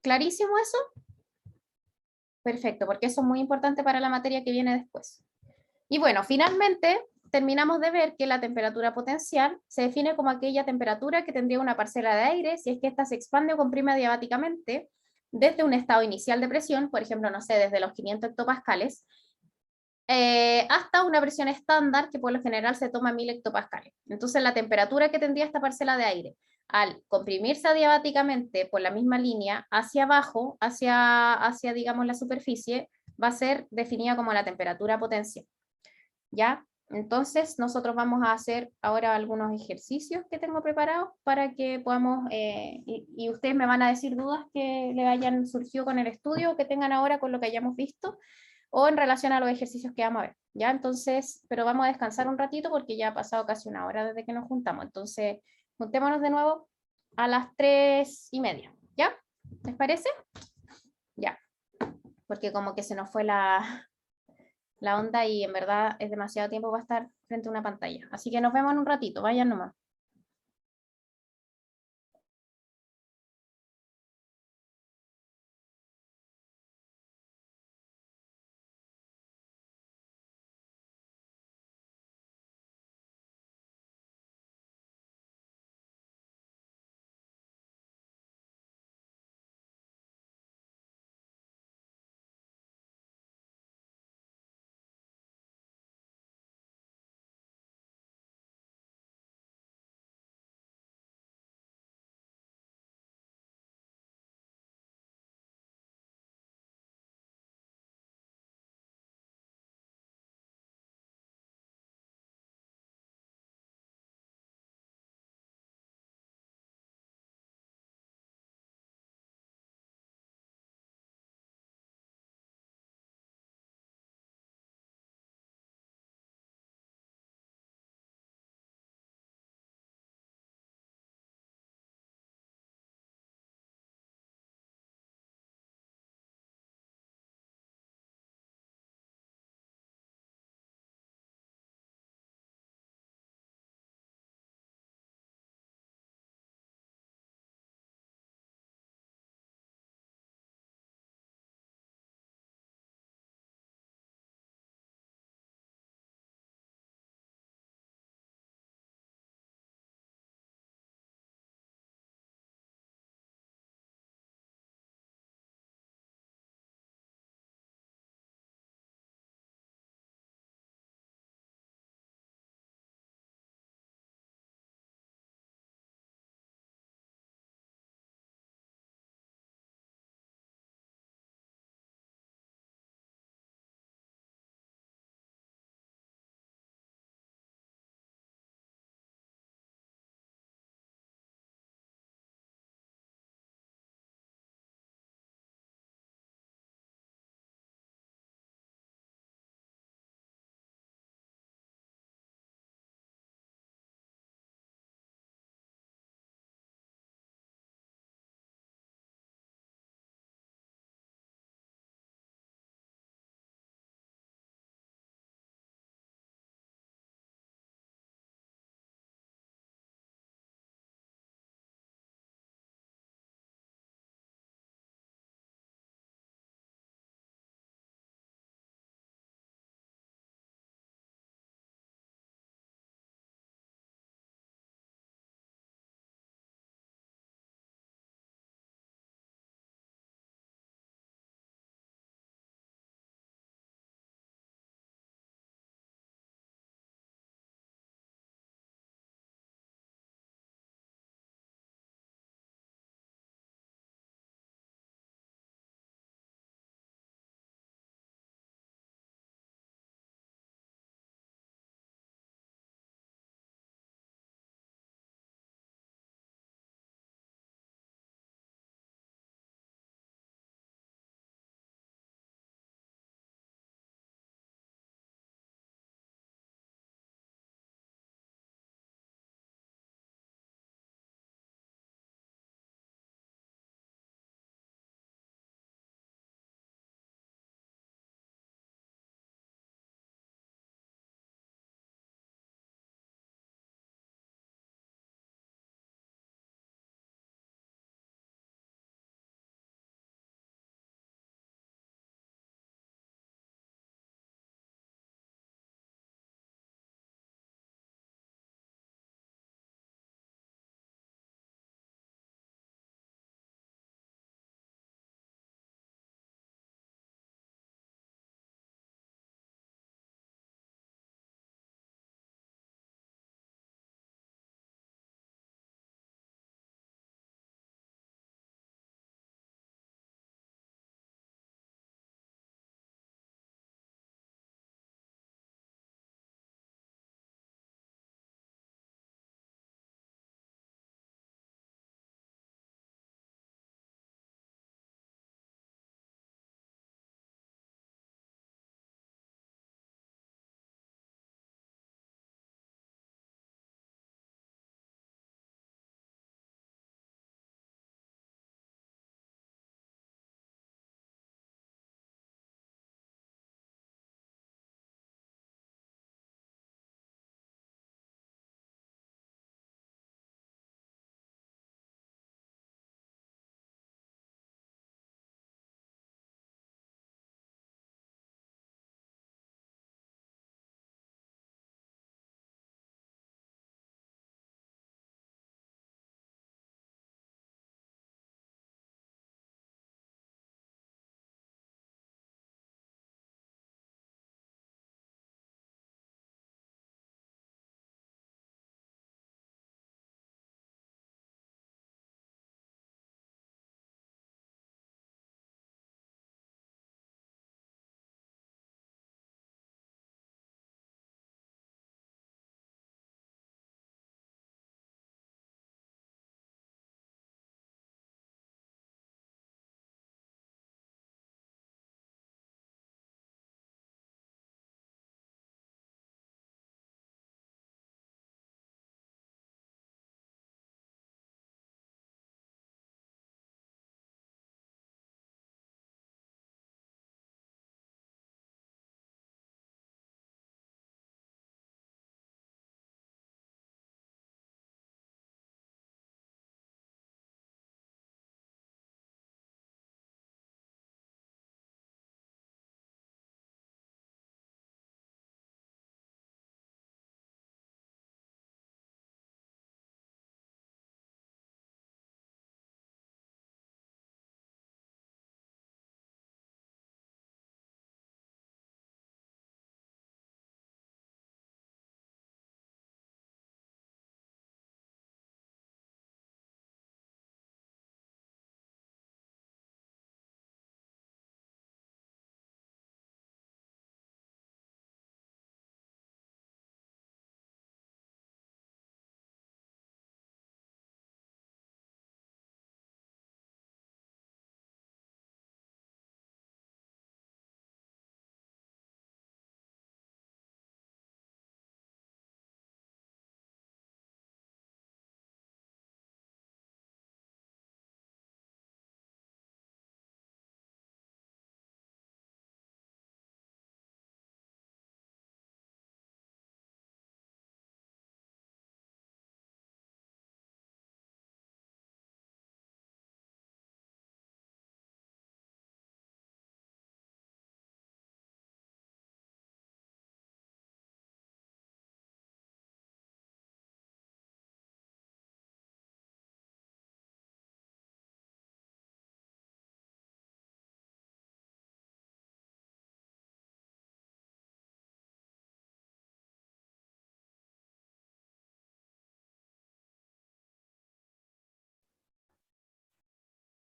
A: ¿Clarísimo eso? Perfecto, porque eso es muy importante para la materia que viene después. Y bueno, finalmente terminamos de ver que la temperatura potencial se define como aquella temperatura que tendría una parcela de aire si es que ésta se expande o comprime adiabáticamente desde un estado inicial de presión, por ejemplo, no sé, desde los 500 hectopascales, hasta una presión estándar que por lo general se toma 1000 hectopascales. Entonces la temperatura que tendría esta parcela de aire al comprimirse adiabáticamente por la misma línea hacia abajo, hacia digamos la superficie, va a ser definida como la temperatura potencial. ¿Ya? Entonces nosotros vamos a hacer ahora algunos ejercicios que tengo preparados para que podamos, y ustedes me van a decir dudas que le hayan surgido con el estudio o que tengan ahora con lo que hayamos visto o en relación a los ejercicios que vamos a ver, ¿ya? Entonces, pero vamos a descansar un ratito porque ya ha pasado casi una hora desde que nos juntamos, entonces juntémonos de nuevo a las 3:30, ¿ya? ¿Les parece? Ya, porque como que se nos fue la onda y en verdad es demasiado tiempo para estar frente a una pantalla. Así que nos vemos en un ratito, vayan nomás.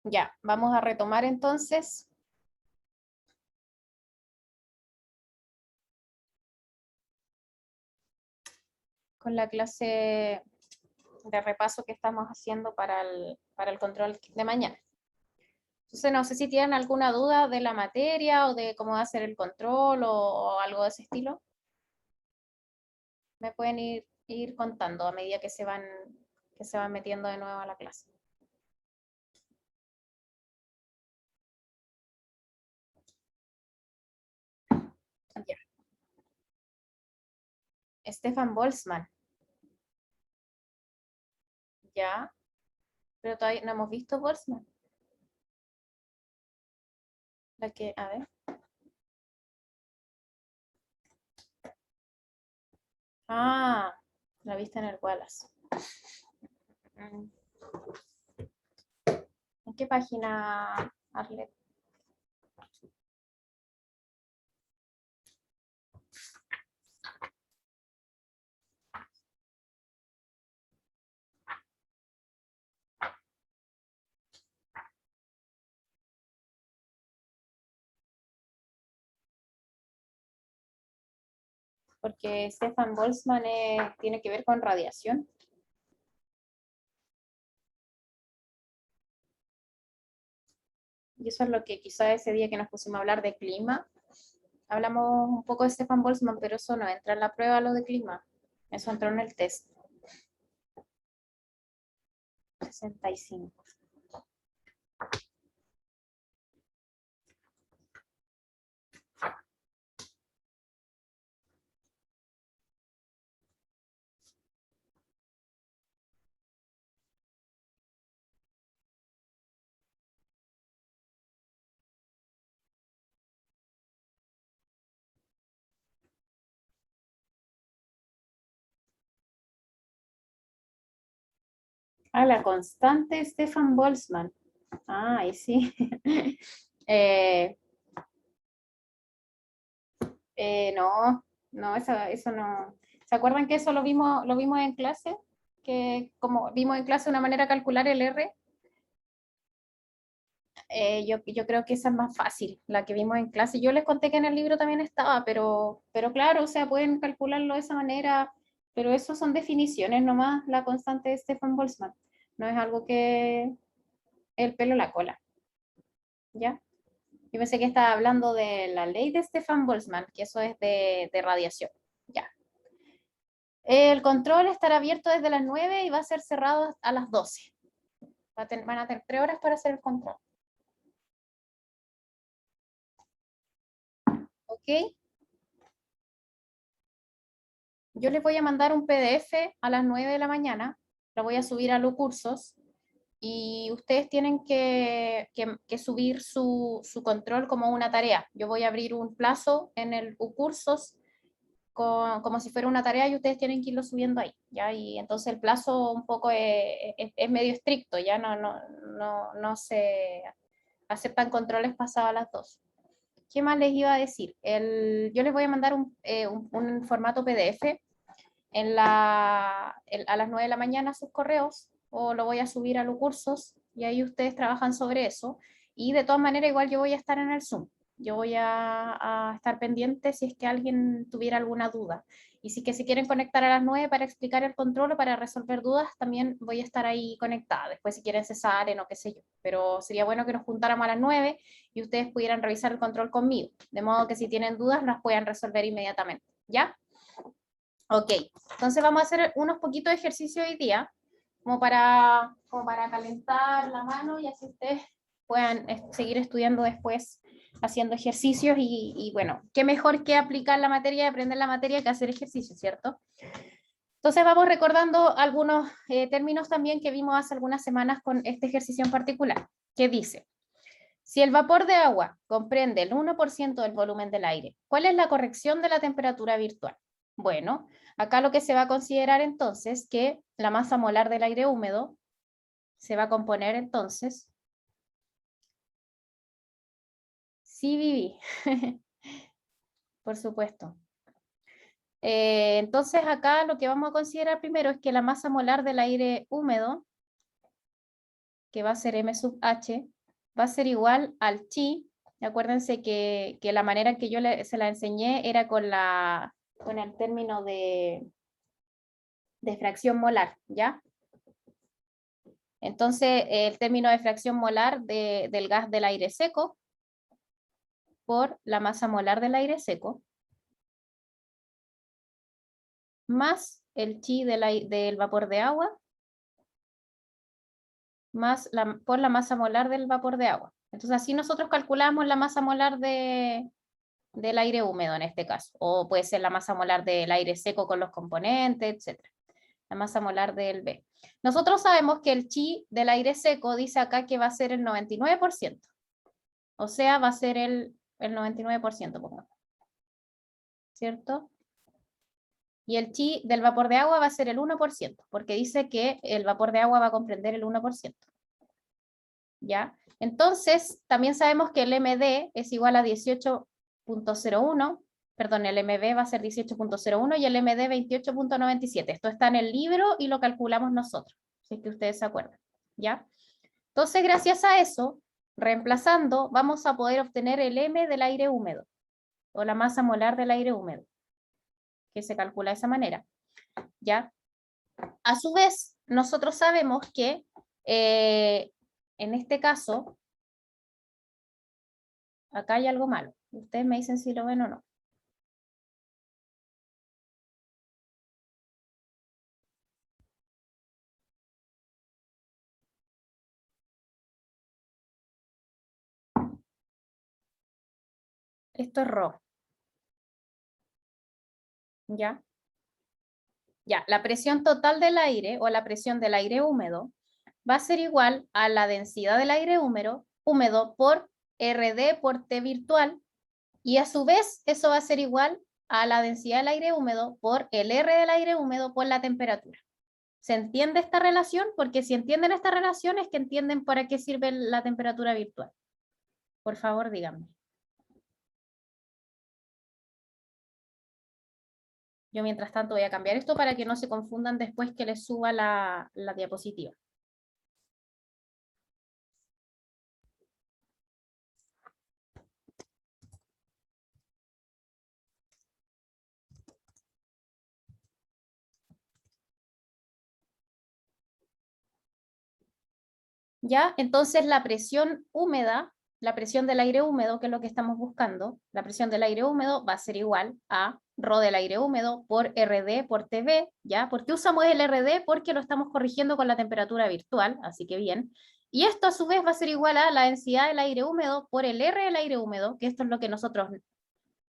A: Ya, vamos a retomar entonces. Con la clase de repaso que estamos haciendo para el control de mañana. Entonces, no sé si tienen alguna duda de la materia o de cómo va a ser el control o algo de ese estilo. Me pueden ir contando a medida que se van metiendo de nuevo a la clase. Ya. Stefan Boltzmann, ya, pero todavía no hemos visto Boltzmann. La que, a ver. Ah, la viste en el Wallace. Mm. ¿En qué página, Arlet? Porque Stefan Boltzmann tiene que ver con radiación. Y eso es lo que quizá ese día que nos pusimos a hablar de clima, hablamos un poco de Stefan Boltzmann, pero eso no entra en la prueba lo de clima. Eso entró en el test. 65. Ah, la constante Stefan Boltzmann. Ah, ahí sí. eh, no, no, eso no. ¿Se acuerdan que eso lo vimos en clase? Que como vimos en clase una manera de calcular el R, yo creo que esa es más fácil, la que vimos en clase. Yo les conté que en el libro también estaba, pero claro, o sea, pueden calcularlo de esa manera, pero eso son definiciones nomás, la constante de Stefan Boltzmann. No es algo que el pelo la cola, ¿ya? Yo pensé que estaba hablando de la ley de Stefan Boltzmann, que eso es de radiación, ya. El control estará abierto desde las 9 y va a ser cerrado a las 12. Van a tener 3 horas para hacer el control. ¿Ok? Yo les voy a mandar un PDF a las 9 de la mañana, lo voy a subir a los cursos y ustedes tienen que subir su control como una tarea. Yo voy a abrir un plazo en el cursos como si fuera una tarea y ustedes tienen que irlo subiendo ahí, ¿ya? Y entonces el plazo un poco es medio estricto, ya no se aceptan controles pasados a las 2. ¿Qué más les iba a decir? Yo les voy a mandar un formato PDF a las 9 de la mañana sus correos o lo voy a subir a los cursos y ahí ustedes trabajan sobre eso. Y de todas maneras, igual yo voy a estar en el Zoom. Yo voy a estar pendiente si es que alguien tuviera alguna duda. Y si que se quieren conectar a las 9 para explicar el control o para resolver dudas, también voy a estar ahí conectada. Después si quieren se salen o qué sé yo. Pero sería bueno que nos juntáramos a las 9 y ustedes pudieran revisar el control conmigo. De modo que si tienen dudas las puedan resolver inmediatamente. ¿Ya? Ok, entonces vamos a hacer unos poquitos de ejercicio hoy día, como para calentar la mano y así ustedes puedan seguir estudiando después haciendo ejercicios y bueno, qué mejor que aplicar la materia y aprender la materia que hacer ejercicio, ¿cierto? Entonces vamos recordando algunos términos también que vimos hace algunas semanas con este ejercicio en particular, que dice, si el vapor de agua comprende el 1% del volumen del aire, ¿cuál es la corrección de la temperatura virtual? Bueno, acá lo que se va a considerar entonces que la masa molar del aire húmedo se va a componer entonces, sí viví, por supuesto. Entonces acá lo que vamos a considerar primero es que la masa molar del aire húmedo que va a ser m sub h, va a ser igual al chi. Acuérdense que la manera en que yo se la enseñé era con el término de fracción molar, ¿ya? Entonces, el término de fracción molar del gas del aire seco por la masa molar del aire seco, más el chi del vapor de agua, más por la masa molar del vapor de agua. Entonces, así nosotros calculamos la masa molar del aire húmedo en este caso, o puede ser la masa molar del aire seco con los componentes, etc. La masa molar del B. Nosotros sabemos que el chi del aire seco dice acá que va a ser el 99%. O sea, va a ser el 99%, pongamos. ¿Cierto? Y el chi del vapor de agua va a ser el 1%, porque dice que el vapor de agua va a comprender el 1%. ¿Ya? Entonces, también sabemos que el MD es igual a 18.01, perdón, el MB va a ser 18.01 y el MD 28.97. Esto está en el libro y lo calculamos nosotros, si es que ustedes se acuerdan. ¿Ya? Entonces, gracias a eso, reemplazando, vamos a poder obtener el M del aire húmedo, o la masa molar del aire húmedo, que se calcula de esa manera. ¿Ya? A su vez, nosotros sabemos que en este caso, acá hay algo malo. Ustedes me dicen si lo ven o no. Esto es Rho. ¿Ya? Ya, la presión total del aire o la presión del aire húmedo va a ser igual a la densidad del aire húmedo por RD por T virtual, y a su vez eso va a ser igual a la densidad del aire húmedo por el R del aire húmedo por la temperatura. ¿Se entiende esta relación? Porque si entienden esta relación es que entienden para qué sirve la temperatura virtual. Por favor, díganme. Yo mientras tanto voy a cambiar esto para que no se confundan después que les suba la diapositiva. ¿Ya? Entonces la presión húmeda, la presión del aire húmedo, que es lo que estamos buscando, la presión del aire húmedo va a ser igual a Rho del aire húmedo por RD por TV, ¿ya? ¿Por qué usamos el RD? Porque lo estamos corrigiendo con la temperatura virtual, así que bien. Y esto a su vez va a ser igual a la densidad del aire húmedo por el R del aire húmedo, que esto es lo que nosotros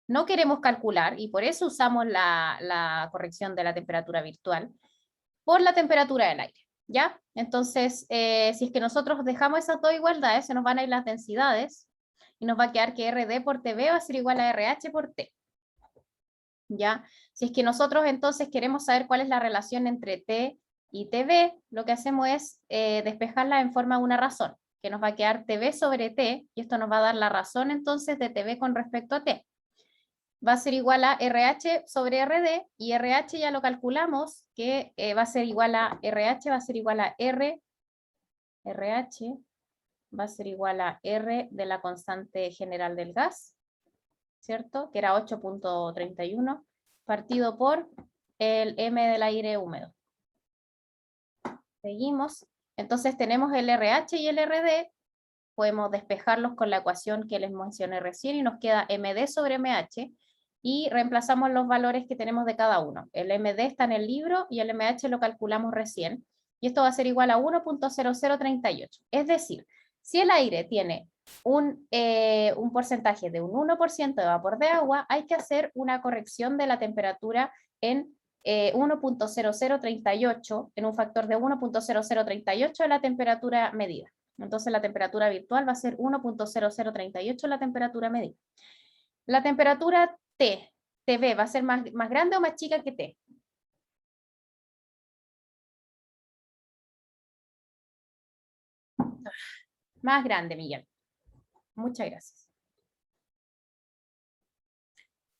A: no queremos calcular, y por eso usamos la corrección de la temperatura virtual, por la temperatura del aire. ¿Ya? Entonces, si es que nosotros dejamos esas dos igualdades, se nos van a ir las densidades y nos va a quedar que RD por TV va a ser igual a RH por T. ¿Ya? Si es que nosotros entonces queremos saber cuál es la relación entre T y TV, lo que hacemos es despejarla en forma de una razón, que nos va a quedar TV sobre T, y esto nos va a dar la razón entonces de TV con respecto a T. Va a ser igual a RH sobre RD, y RH ya lo calculamos, que va a ser igual a RH, va a ser igual a RH va a ser igual a R de la constante general del gas, ¿cierto? Que era 8.31, partido por el M del aire húmedo. Seguimos. Entonces tenemos el RH y el RD, podemos despejarlos con la ecuación que les mencioné recién y nos queda MD sobre MH, y reemplazamos los valores que tenemos de cada uno. El MD está en el libro y el MH lo calculamos recién, y esto va a ser igual a 1.0038. Es decir, si el aire tiene un porcentaje de un 1% de vapor de agua, hay que hacer una corrección de la temperatura en 1.0038, en un factor de 1.0038 de la temperatura medida. Entonces la temperatura virtual va a ser 1.0038 la temperatura medida. La temperatura T, TV, ¿va a ser más grande o más chica que T? Más grande, Miguel. Muchas gracias.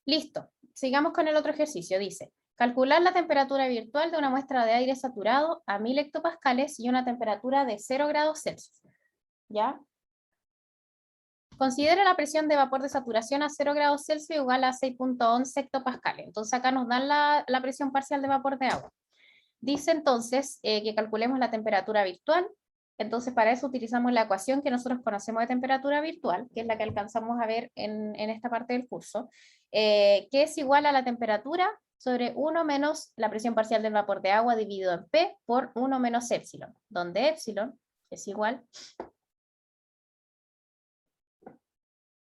A: Listo. Sigamos con el otro ejercicio. Dice, Calcular la temperatura virtual de una muestra de aire saturado a 1000 hectopascales y una temperatura de 0 grados Celsius. ¿Ya? Considera la presión de vapor de saturación a 0 grados Celsius igual a 6.11 hectopascales. Entonces acá nos dan la presión parcial de vapor de agua. Dice entonces que calculemos la temperatura virtual. Entonces para eso utilizamos la ecuación que nosotros conocemos de temperatura virtual, que es la que alcanzamos a ver en esta parte del curso, que es igual a la temperatura sobre 1 menos la presión parcial del vapor de agua dividido en P por 1 menos épsilon, donde épsilon es igual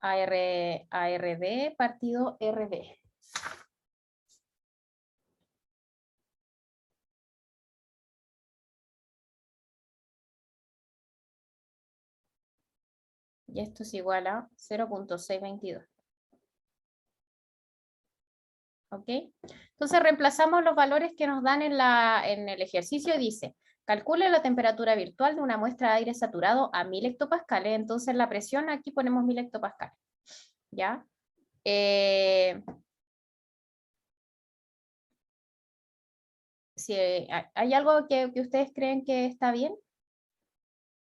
A: a RD partido RD. Y esto es igual a 0.622. ¿Ok? Entonces reemplazamos los valores que nos dan en el ejercicio y dice, calcule la temperatura virtual de una muestra de aire saturado a 1000 hectopascales. Entonces la presión aquí ponemos 1000 hectopascales. ¿Ya? Si hay algo que ustedes creen que está bien.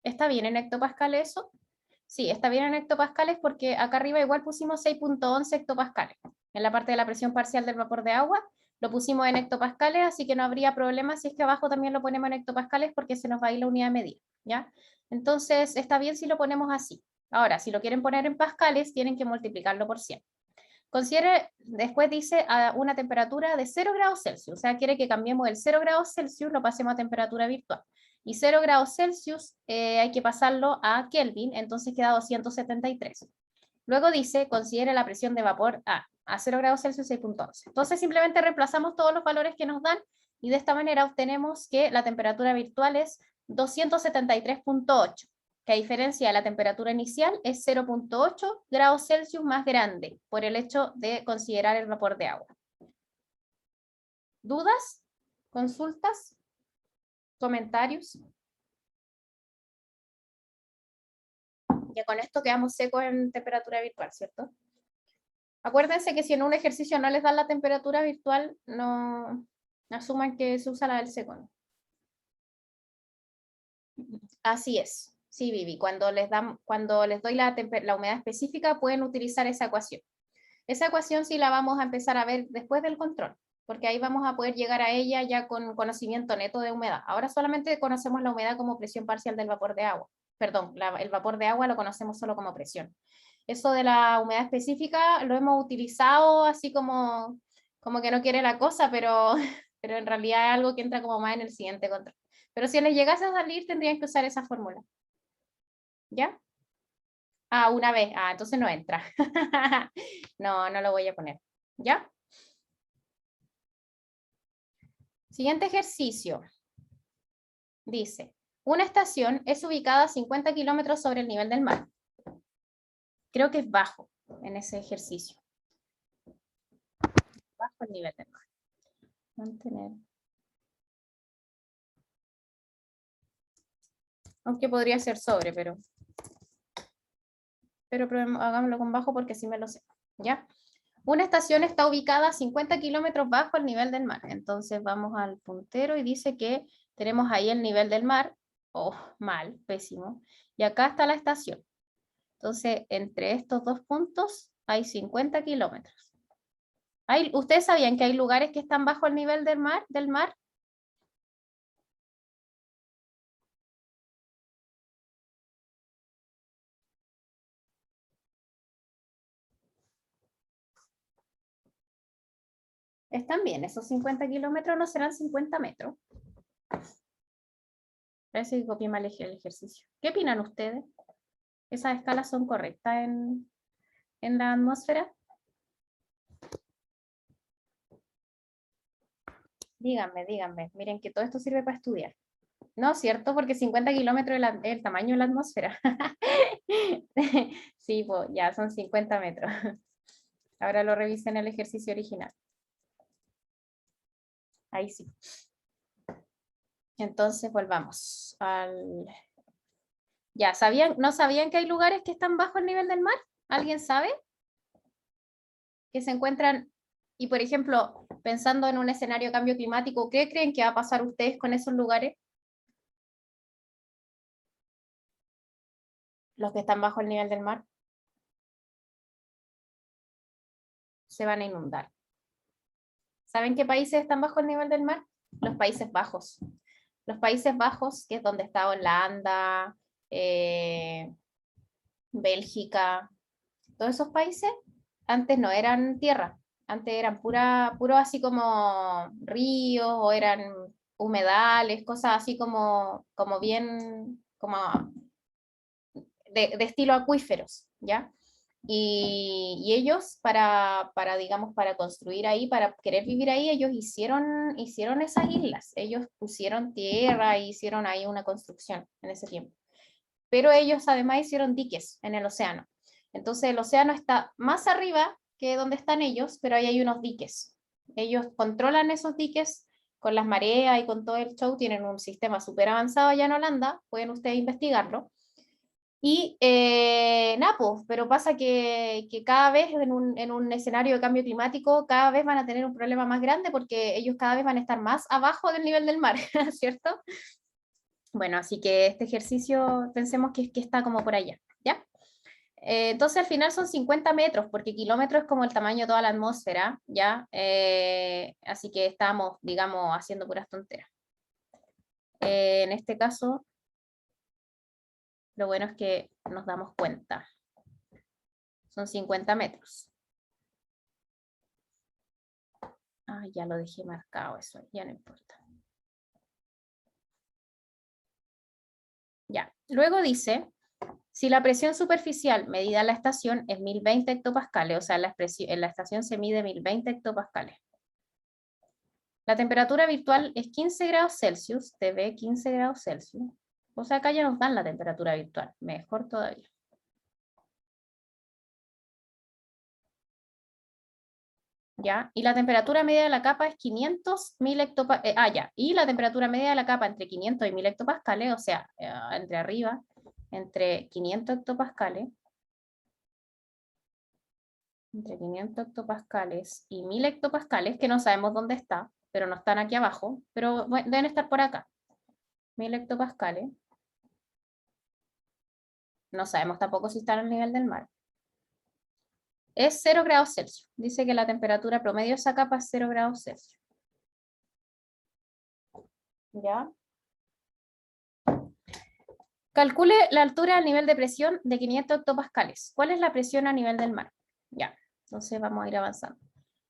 A: ¿Está bien en hectopascales eso? Sí, está bien en hectopascales porque acá arriba igual pusimos 6.11 hectopascales. En la parte de la presión parcial del vapor de agua lo pusimos en hectopascales, así que no habría problema si es que abajo también lo ponemos en hectopascales porque se nos va a ir la unidad de medida, ¿ya? Entonces está bien si lo ponemos así. Ahora, si lo quieren poner en pascales, tienen que multiplicarlo por 100. Considere, después dice a una temperatura de 0 grados Celsius, o sea, quiere que cambiemos el 0 grados Celsius, lo pasemos a temperatura virtual. Y 0 grados Celsius hay que pasarlo a Kelvin, entonces queda 273. Luego dice, considere la presión de vapor a 0 grados Celsius 6.11. Entonces simplemente reemplazamos todos los valores que nos dan y de esta manera obtenemos que la temperatura virtual es 273.8. que a diferencia de la temperatura inicial es 0.8 grados Celsius más grande por el hecho de considerar el vapor de agua. ¿Dudas? ¿Consultas? ¿Comentarios? Ya con esto quedamos secos en temperatura virtual, ¿cierto? Acuérdense que si en un ejercicio no les dan la temperatura virtual, no asuman que se usa la del seco, ¿no? Así es. Sí, Vivi, cuando les doy la humedad específica, pueden utilizar esa ecuación. Esa ecuación sí la vamos a empezar a ver después del control, porque ahí vamos a poder llegar a ella ya con conocimiento neto de humedad. Ahora solamente conocemos la humedad como presión parcial del vapor de agua. Perdón, el vapor de agua lo conocemos solo como presión. Eso de la humedad específica lo hemos utilizado así como que no quiere la cosa, pero, pero en realidad es algo que entra como más en el siguiente control. Pero si les llegase a salir, tendrían que usar esa fórmula. ¿Ya? Ah, una vez. Ah, entonces no entra. No, no lo voy a poner. ¿Ya? Siguiente ejercicio. Dice, una estación es ubicada a 50 kilómetros sobre el nivel del mar. Creo que es bajo en ese ejercicio. Bajo el nivel del mar. Mantener. Aunque podría ser sobre, pero hagámoslo con bajo porque sí me lo sé. ¿Ya? Una estación está ubicada a 50 kilómetros bajo el nivel del mar. Entonces vamos al puntero y dice que tenemos ahí el nivel del mar. Oh, mal, pésimo. Y acá está la estación. Entonces, entre estos dos puntos hay 50 kilómetros. ¿Ustedes sabían que hay lugares que están bajo el nivel del mar? Están bien, esos 50 kilómetros no serán 50 metros. Parece que copié mal el ejercicio. ¿Qué opinan ustedes? ¿Esas escalas son correctas en la atmósfera? Díganme. Miren que todo esto sirve para estudiar. No, ¿cierto? Porque 50 kilómetros es el tamaño de la atmósfera. Sí, pues ya son 50 metros. Ahora lo revisen en el ejercicio original. Ahí sí. Entonces volvamos al... Ya, ¿no sabían que hay lugares que están bajo el nivel del mar? ¿Alguien sabe? Que se encuentran Y por ejemplo, pensando en un escenario de cambio climático, ¿qué creen que va a pasar ustedes con esos lugares? Los que están bajo el nivel del mar. Se van a inundar. ¿Saben qué países están bajo el nivel del mar? Los Países Bajos. Los Países Bajos, que es donde está Holanda, Bélgica, todos esos países, antes no eran tierra, antes eran puro así como ríos o eran humedales, cosas así como bien, como de estilo acuíferos, ¿ya? Y ellos digamos, para construir ahí, para querer vivir ahí, ellos hicieron esas islas, ellos pusieron tierra y hicieron ahí una construcción en ese tiempo. Pero ellos además hicieron diques en el océano. Entonces el océano está más arriba que donde están ellos, pero ahí hay unos diques. Ellos controlan esos diques con las mareas y con todo el show, tienen un sistema súper avanzado allá en Holanda, pueden ustedes investigarlo. Y nada, pues, pero pasa que cada vez en un escenario de cambio climático, cada vez van a tener un problema más grande porque ellos cada vez van a estar más abajo del nivel del mar, ¿cierto? Bueno, así que este ejercicio pensemos que está como por allá, ¿ya? Entonces al final son 50 metros, porque kilómetro es como el tamaño de toda la atmósfera, ¿ya? Así que estamos, digamos, haciendo puras tonteras. En este caso, lo bueno es que nos damos cuenta. Son 50 metros. Ah, ya lo dejé marcado eso, ya no importa. Ya, luego dice, si la presión superficial medida en la estación es 1020 hectopascales, o sea, en la estación se mide 1020 hectopascales. La temperatura virtual es 15 grados Celsius, TV 15 grados Celsius. O sea, acá ya nos dan la temperatura virtual, mejor todavía. ¿Ya? Y la temperatura media de la capa es 500 mil hectopascales. Ya. Y la temperatura media de la capa entre 500 y 1000 hectopascales, o sea, entre arriba, entre 500 hectopascales, entre 500 hectopascales y 1000 hectopascales, que no sabemos dónde está, pero no están aquí abajo, pero bueno, deben estar por acá. 1000 hectopascales. No sabemos tampoco si están al nivel del mar. Es 0 grados Celsius. Dice que la temperatura promedio de esa capa es 0 grados Celsius. ¿Ya? Calcule la altura al nivel de presión de 500 hectopascales. ¿Cuál es la presión a nivel del mar? Ya, entonces vamos a ir avanzando.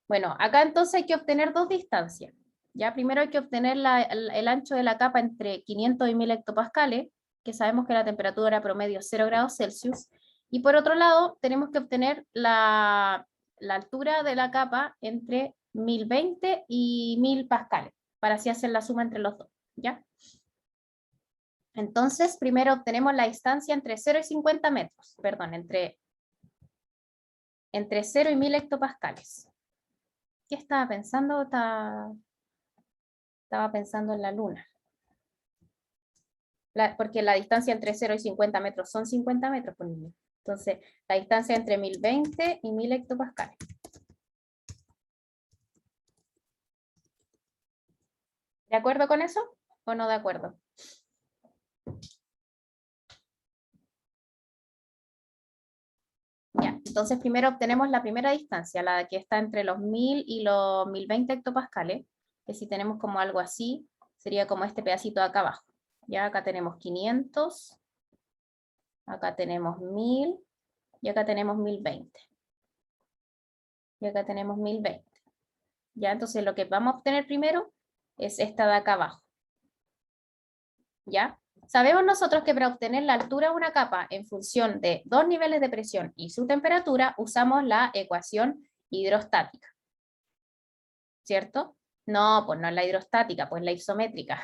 A: Bueno, acá entonces hay que obtener dos distancias. Ya, primero hay que obtener el ancho de la capa entre 500 y 1000 hectopascales, que sabemos que la temperatura promedio es 0 grados Celsius. Y por otro lado, tenemos que obtener la altura de la capa entre 1020 y 1000 pascales, para así hacer la suma entre los dos. ¿Ya? Entonces, primero obtenemos la distancia entre 0 y 50 metros, perdón, entre 0 y 1000 hectopascales. ¿Qué estaba pensando? Estaba pensando en la luna. Porque la distancia entre 0 y 50 metros son 50 metros por niño. Entonces, la distancia entre 1020 y 1000 hectopascales. ¿De acuerdo con eso o no de acuerdo? Ya, entonces primero obtenemos la primera distancia, la que está entre los 1000 y los 1020 hectopascales, que si tenemos como algo así, sería como este pedacito de acá abajo. Ya acá tenemos 500, acá tenemos 1000 y acá tenemos 1020. Y acá tenemos 1020. Ya, entonces lo que vamos a obtener primero es esta de acá abajo. ¿Ya? Sabemos nosotros que para obtener la altura de una capa en función de dos niveles de presión y su temperatura, usamos la ecuación hidrostática. ¿Cierto? No, pues no es la hidrostática, pues la isométrica.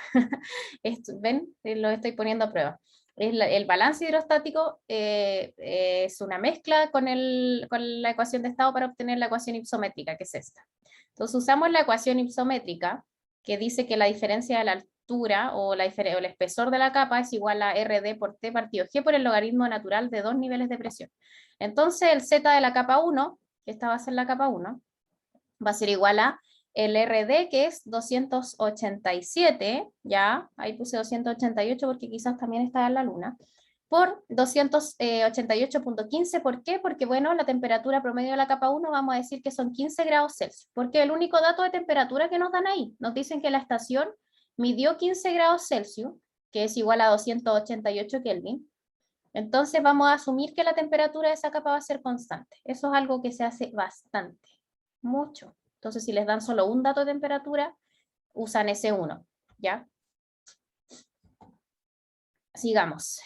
A: ¿Ven? Lo estoy poniendo a prueba. El balance hidrostático es una mezcla con la ecuación de estado para obtener la ecuación isométrica, que es esta. Entonces usamos la ecuación isométrica, que dice que la diferencia de la altura o el espesor de la capa es igual a RD por T partido G por el logaritmo natural de dos niveles de presión. Entonces el Z de la capa 1, que esta va a ser la capa 1, va a ser igual a el RD, que es 287, ya, ahí puse 288 porque quizás también está en la luna, por 288.15, ¿por qué? Porque, bueno, la temperatura promedio de la capa 1 vamos a decir que son 15 grados Celsius, porque es el único dato de temperatura que nos dan ahí. Nos dicen que la estación midió 15 grados Celsius, que es igual a 288 Kelvin. Entonces vamos a asumir que la temperatura de esa capa va a ser constante. Eso es algo que se hace bastante, mucho. Entonces, si les dan solo un dato de temperatura, usan ese 1, ¿ya? Sigamos.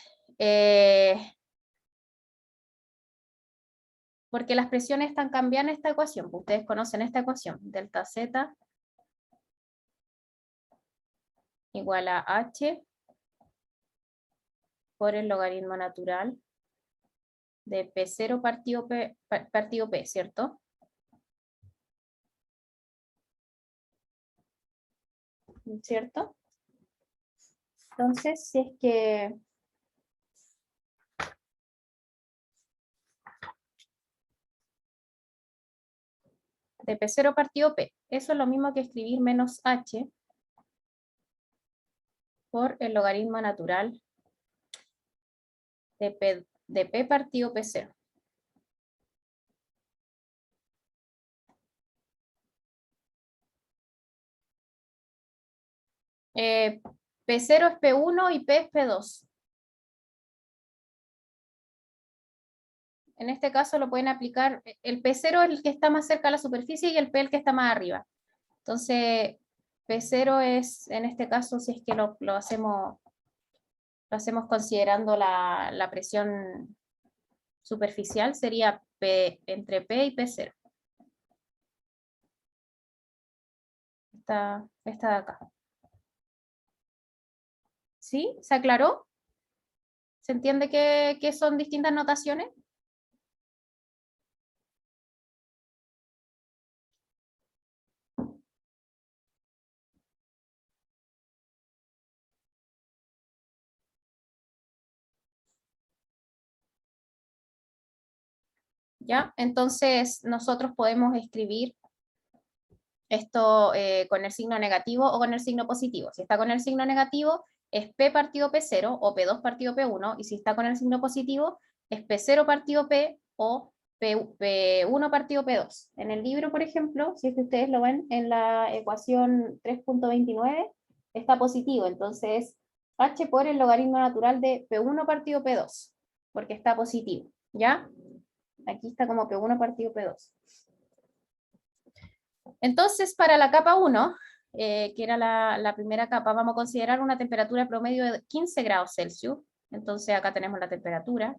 A: Porque las presiones están cambiando esta ecuación. Ustedes conocen esta ecuación. Delta Z igual a H por el logaritmo natural de P0 partido P, ¿cierto? ¿Cierto? Entonces, si es que de P0 partido P, eso es lo mismo que escribir menos H por el logaritmo natural de P partido P0. P0 es P1 y P es P2. En este caso lo pueden aplicar, el P0 es el que está más cerca a la superficie y el P el que está más arriba. Entonces, P0 es, en este caso, si es que lo hacemos considerando la presión superficial, sería P entre P y P0. Esta de acá. ¿Sí? ¿Se aclaró? ¿Se entiende que son distintas notaciones? ¿Ya? Entonces, nosotros podemos escribir esto con el signo negativo o con el signo positivo. Si está con el signo negativo, es P partido P0 o P2 partido P1, y si está con el signo positivo, es P0 partido P o P1 partido P2. En el libro, por ejemplo, si es que ustedes lo ven en la ecuación 3.29, está positivo, entonces H por el logaritmo natural de P1 partido P2, porque está positivo, ¿ya? Aquí está como P1 partido P2. Entonces, para la capa 1, que era la primera capa, vamos a considerar una temperatura promedio de 15 grados Celsius. Entonces, acá tenemos la temperatura.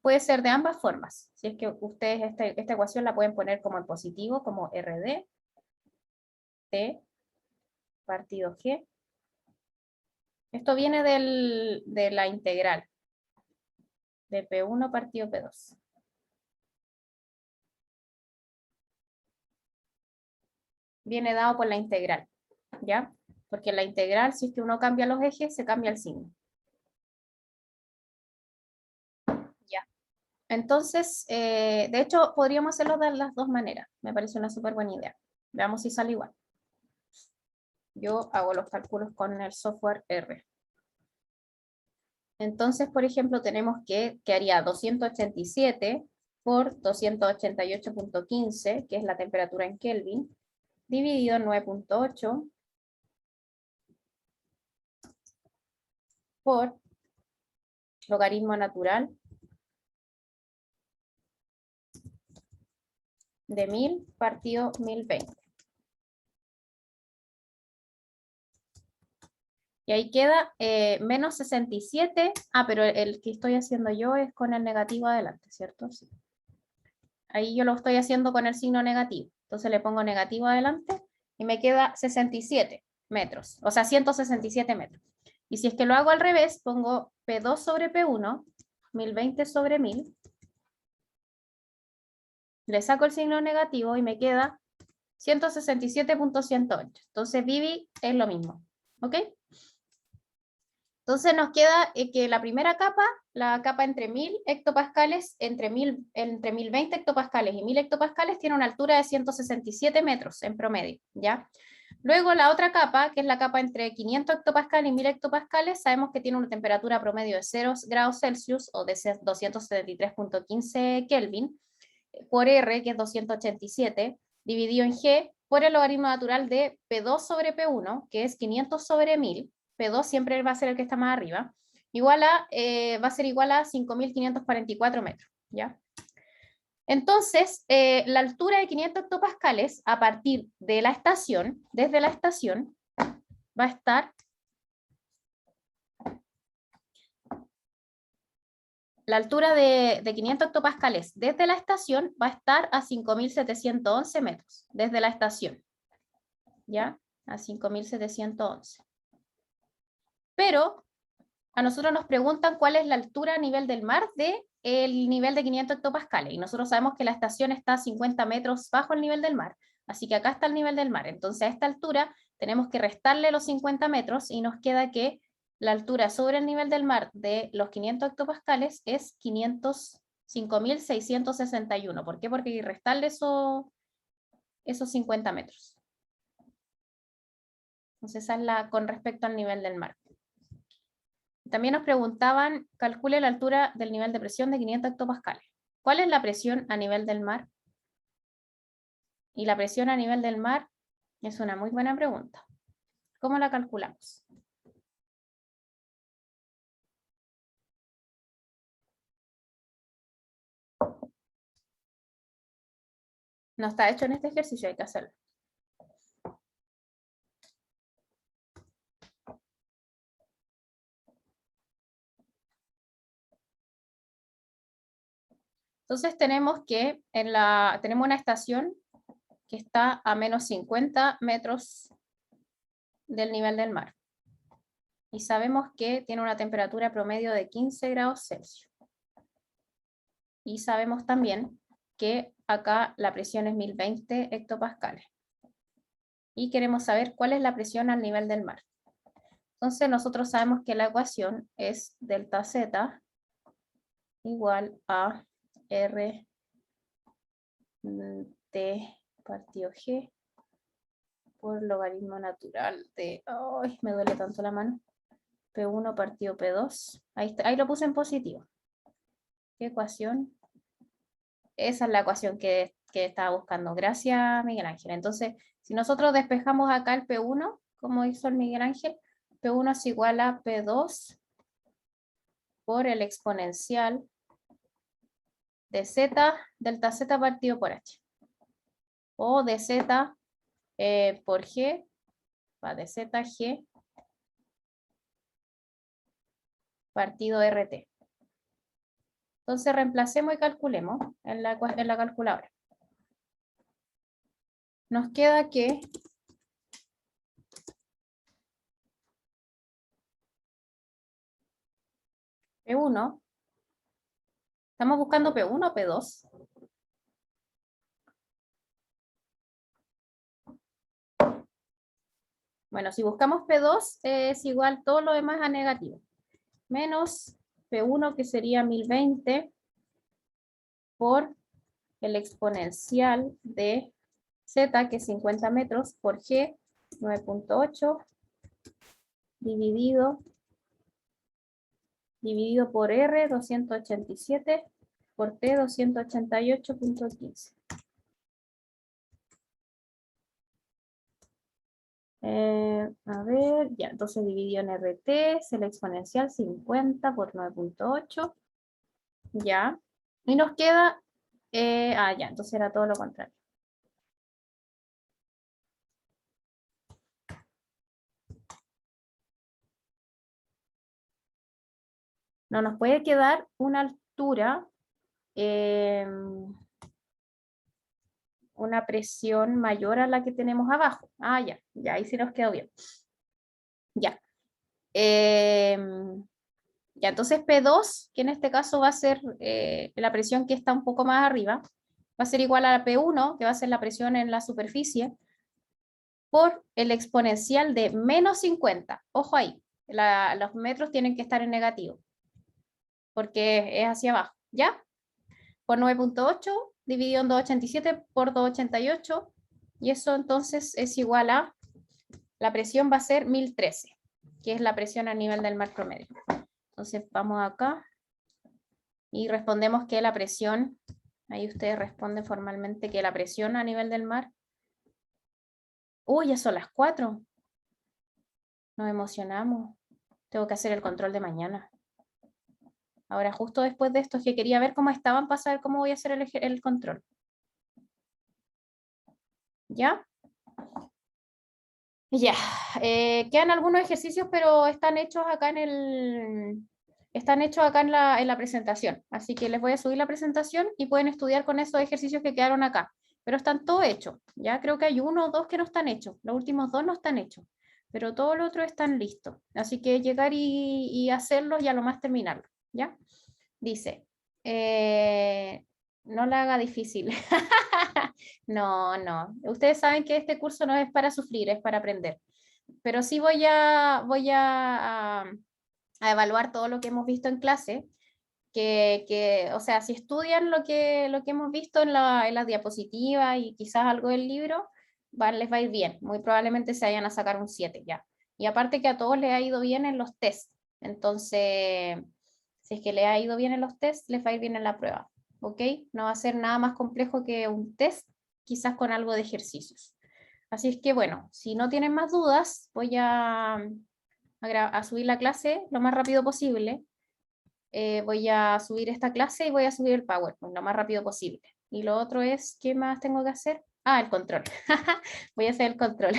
A: Puede ser de ambas formas. Si es que ustedes esta ecuación la pueden poner como en positivo, como RD, T, partido G. Esto viene de la integral de P1 partido P2. Viene dado por la integral, ¿ya? Porque la integral, si es que uno cambia los ejes, se cambia el signo. ¿Ya? Entonces, de hecho, podríamos hacerlo de las dos maneras. Me parece una súper buena idea. Veamos si sale igual. Yo hago los cálculos con el software R. Entonces, por ejemplo, tenemos que haría 287 por 288.15, que es la temperatura en Kelvin, dividido en 9.8 por logaritmo natural de 1000 partido 1020. Y ahí queda menos 67. Pero el que estoy haciendo yo es con el negativo adelante, ¿cierto? Sí. Ahí yo lo estoy haciendo con el signo negativo. Entonces le pongo negativo adelante y me queda 67 metros, o sea, 167 metros. Y si es que lo hago al revés, pongo P2 sobre P1, 1020 sobre 1000. Le saco el signo negativo y me queda 167.108. Entonces, Vivi es lo mismo. ¿Ok? Entonces nos queda que la primera capa, la capa entre 1000 hectopascales, entre 1020 hectopascales y 1000 hectopascales, tiene una altura de 167 metros en promedio, ¿ya? Luego la otra capa, que es la capa entre 500 hectopascales y 1000 hectopascales, sabemos que tiene una temperatura promedio de 0 grados Celsius o de 273.15 Kelvin por R, que es 287, dividido en G, por el logaritmo natural de P2 sobre P1, que es 500 sobre 1000, P2 siempre va a ser el que está más arriba, va a ser igual a 5.544 metros, ¿ya? Entonces, la altura de 500 hectopascales a partir de la estación, desde la estación, va a estar, la altura de 500 hectopascales desde la estación va a estar a 5.711 metros, desde la estación, ¿ya? A 5.711. Pero a nosotros nos preguntan cuál es la altura a nivel del mar del nivel de 500 hectopascales, y nosotros sabemos que la estación está a 50 metros bajo el nivel del mar, así que acá está el nivel del mar. Entonces a esta altura tenemos que restarle los 50 metros y nos queda que la altura sobre el nivel del mar de los 500 hectopascales es 5.661. ¿Por qué? Porque hay que restarle esos 50 metros. Entonces esa es la con respecto al nivel del mar. También nos preguntaban, calcule la altura del nivel de presión de 500 hectopascales. ¿Cuál es la presión a nivel del mar? Y la presión a nivel del mar es una muy buena pregunta. ¿Cómo la calculamos? No está hecho en este ejercicio, hay que hacerlo. Entonces tenemos que tenemos una estación que está a menos 50 metros del nivel del mar. Y sabemos que tiene una temperatura promedio de 15 grados Celsius. Y sabemos también que acá la presión es 1020 hectopascales. Y queremos saber cuál es la presión al nivel del mar. Entonces nosotros sabemos que la ecuación es delta Z igual a R T partido G por logaritmo natural de, ay, me duele tanto la mano, P1 partido P2, ahí lo puse en positivo. ¿Qué ecuación? Esa es la ecuación que estaba buscando. Gracias, Miguel Ángel. Entonces, si nosotros despejamos acá el P1, como hizo el Miguel Ángel, P1 es igual a P2 por el exponencial de Z, delta Z partido por H. O de Z por G, va de ZG partido RT. Entonces reemplacemos y calculemos en la calculadora. Nos queda que P1, ¿estamos buscando P1 o P2? Bueno, si buscamos P2 es igual todo lo demás a negativo. Menos P1 que sería 1020 por el exponencial de Z que es 50 metros por G 9.8 dividido por R 287 por T 288.15. A ver, ya, entonces dividido en RT, es el exponencial 50 por 9.8, ya, y nos queda, ya, entonces era todo lo contrario. No nos puede quedar una altura, una presión mayor a la que tenemos abajo. Ya, ahí sí nos quedó bien. Ya. Ya, entonces P2, que en este caso va a ser la presión que está un poco más arriba, va a ser igual a P1, que va a ser la presión en la superficie, por el exponencial de menos 50. Ojo ahí, los metros tienen que estar en negativo, porque es hacia abajo, ¿ya? Por 9.8 dividido en 287 por 288, y eso entonces es igual a, la presión va a ser 1013, que es la presión a nivel del mar promedio. Entonces vamos acá y respondemos que la presión, ahí ustedes responden formalmente que la presión a nivel del mar, ya son las 4, nos emocionamos, tengo que hacer el control de mañana. Ahora justo después de esto es que quería ver cómo estaban para saber cómo voy a hacer el control. ¿Ya? Ya, quedan algunos ejercicios, pero están hechos acá en la presentación. Así que les voy a subir la presentación y pueden estudiar con esos ejercicios que quedaron acá. Pero están todos hechos. Ya creo que hay uno o dos que no están hechos. Los últimos dos no están hechos. Pero todos los otros están listos. Así que llegar y hacerlos y a lo más terminarlo. ¿Ya? Dice, no la haga difícil. No, no. Ustedes saben que este curso no es para sufrir, es para aprender. Pero sí a evaluar todo lo que hemos visto en clase, o sea, si estudian lo que hemos visto en la diapositiva y quizás algo del libro, les va a ir bien. Muy probablemente se vayan a sacar un 7 ya. Y aparte que a todos les ha ido bien en los tests. Entonces, si es que les ha ido bien en los tests, les va a ir bien en la prueba. ¿Ok? No va a ser nada más complejo que un test, quizás con algo de ejercicios. Así es que bueno, si no tienen más dudas, voy a subir la clase lo más rápido posible. Voy a subir esta clase y voy a subir el PowerPoint lo más rápido posible. Y lo otro es, ¿qué más tengo que hacer? Ah, el control. Voy a hacer el control.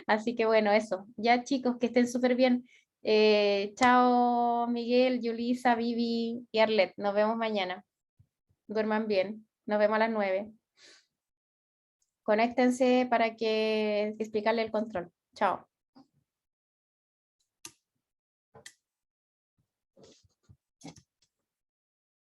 A: Así que bueno, eso. Ya chicos, que estén súper bien. Chao Miguel, Yulisa, Vivi y Arlet. Nos vemos mañana. Duerman bien. Nos vemos a las 9. Conéctense para que explicarle el control. Chao.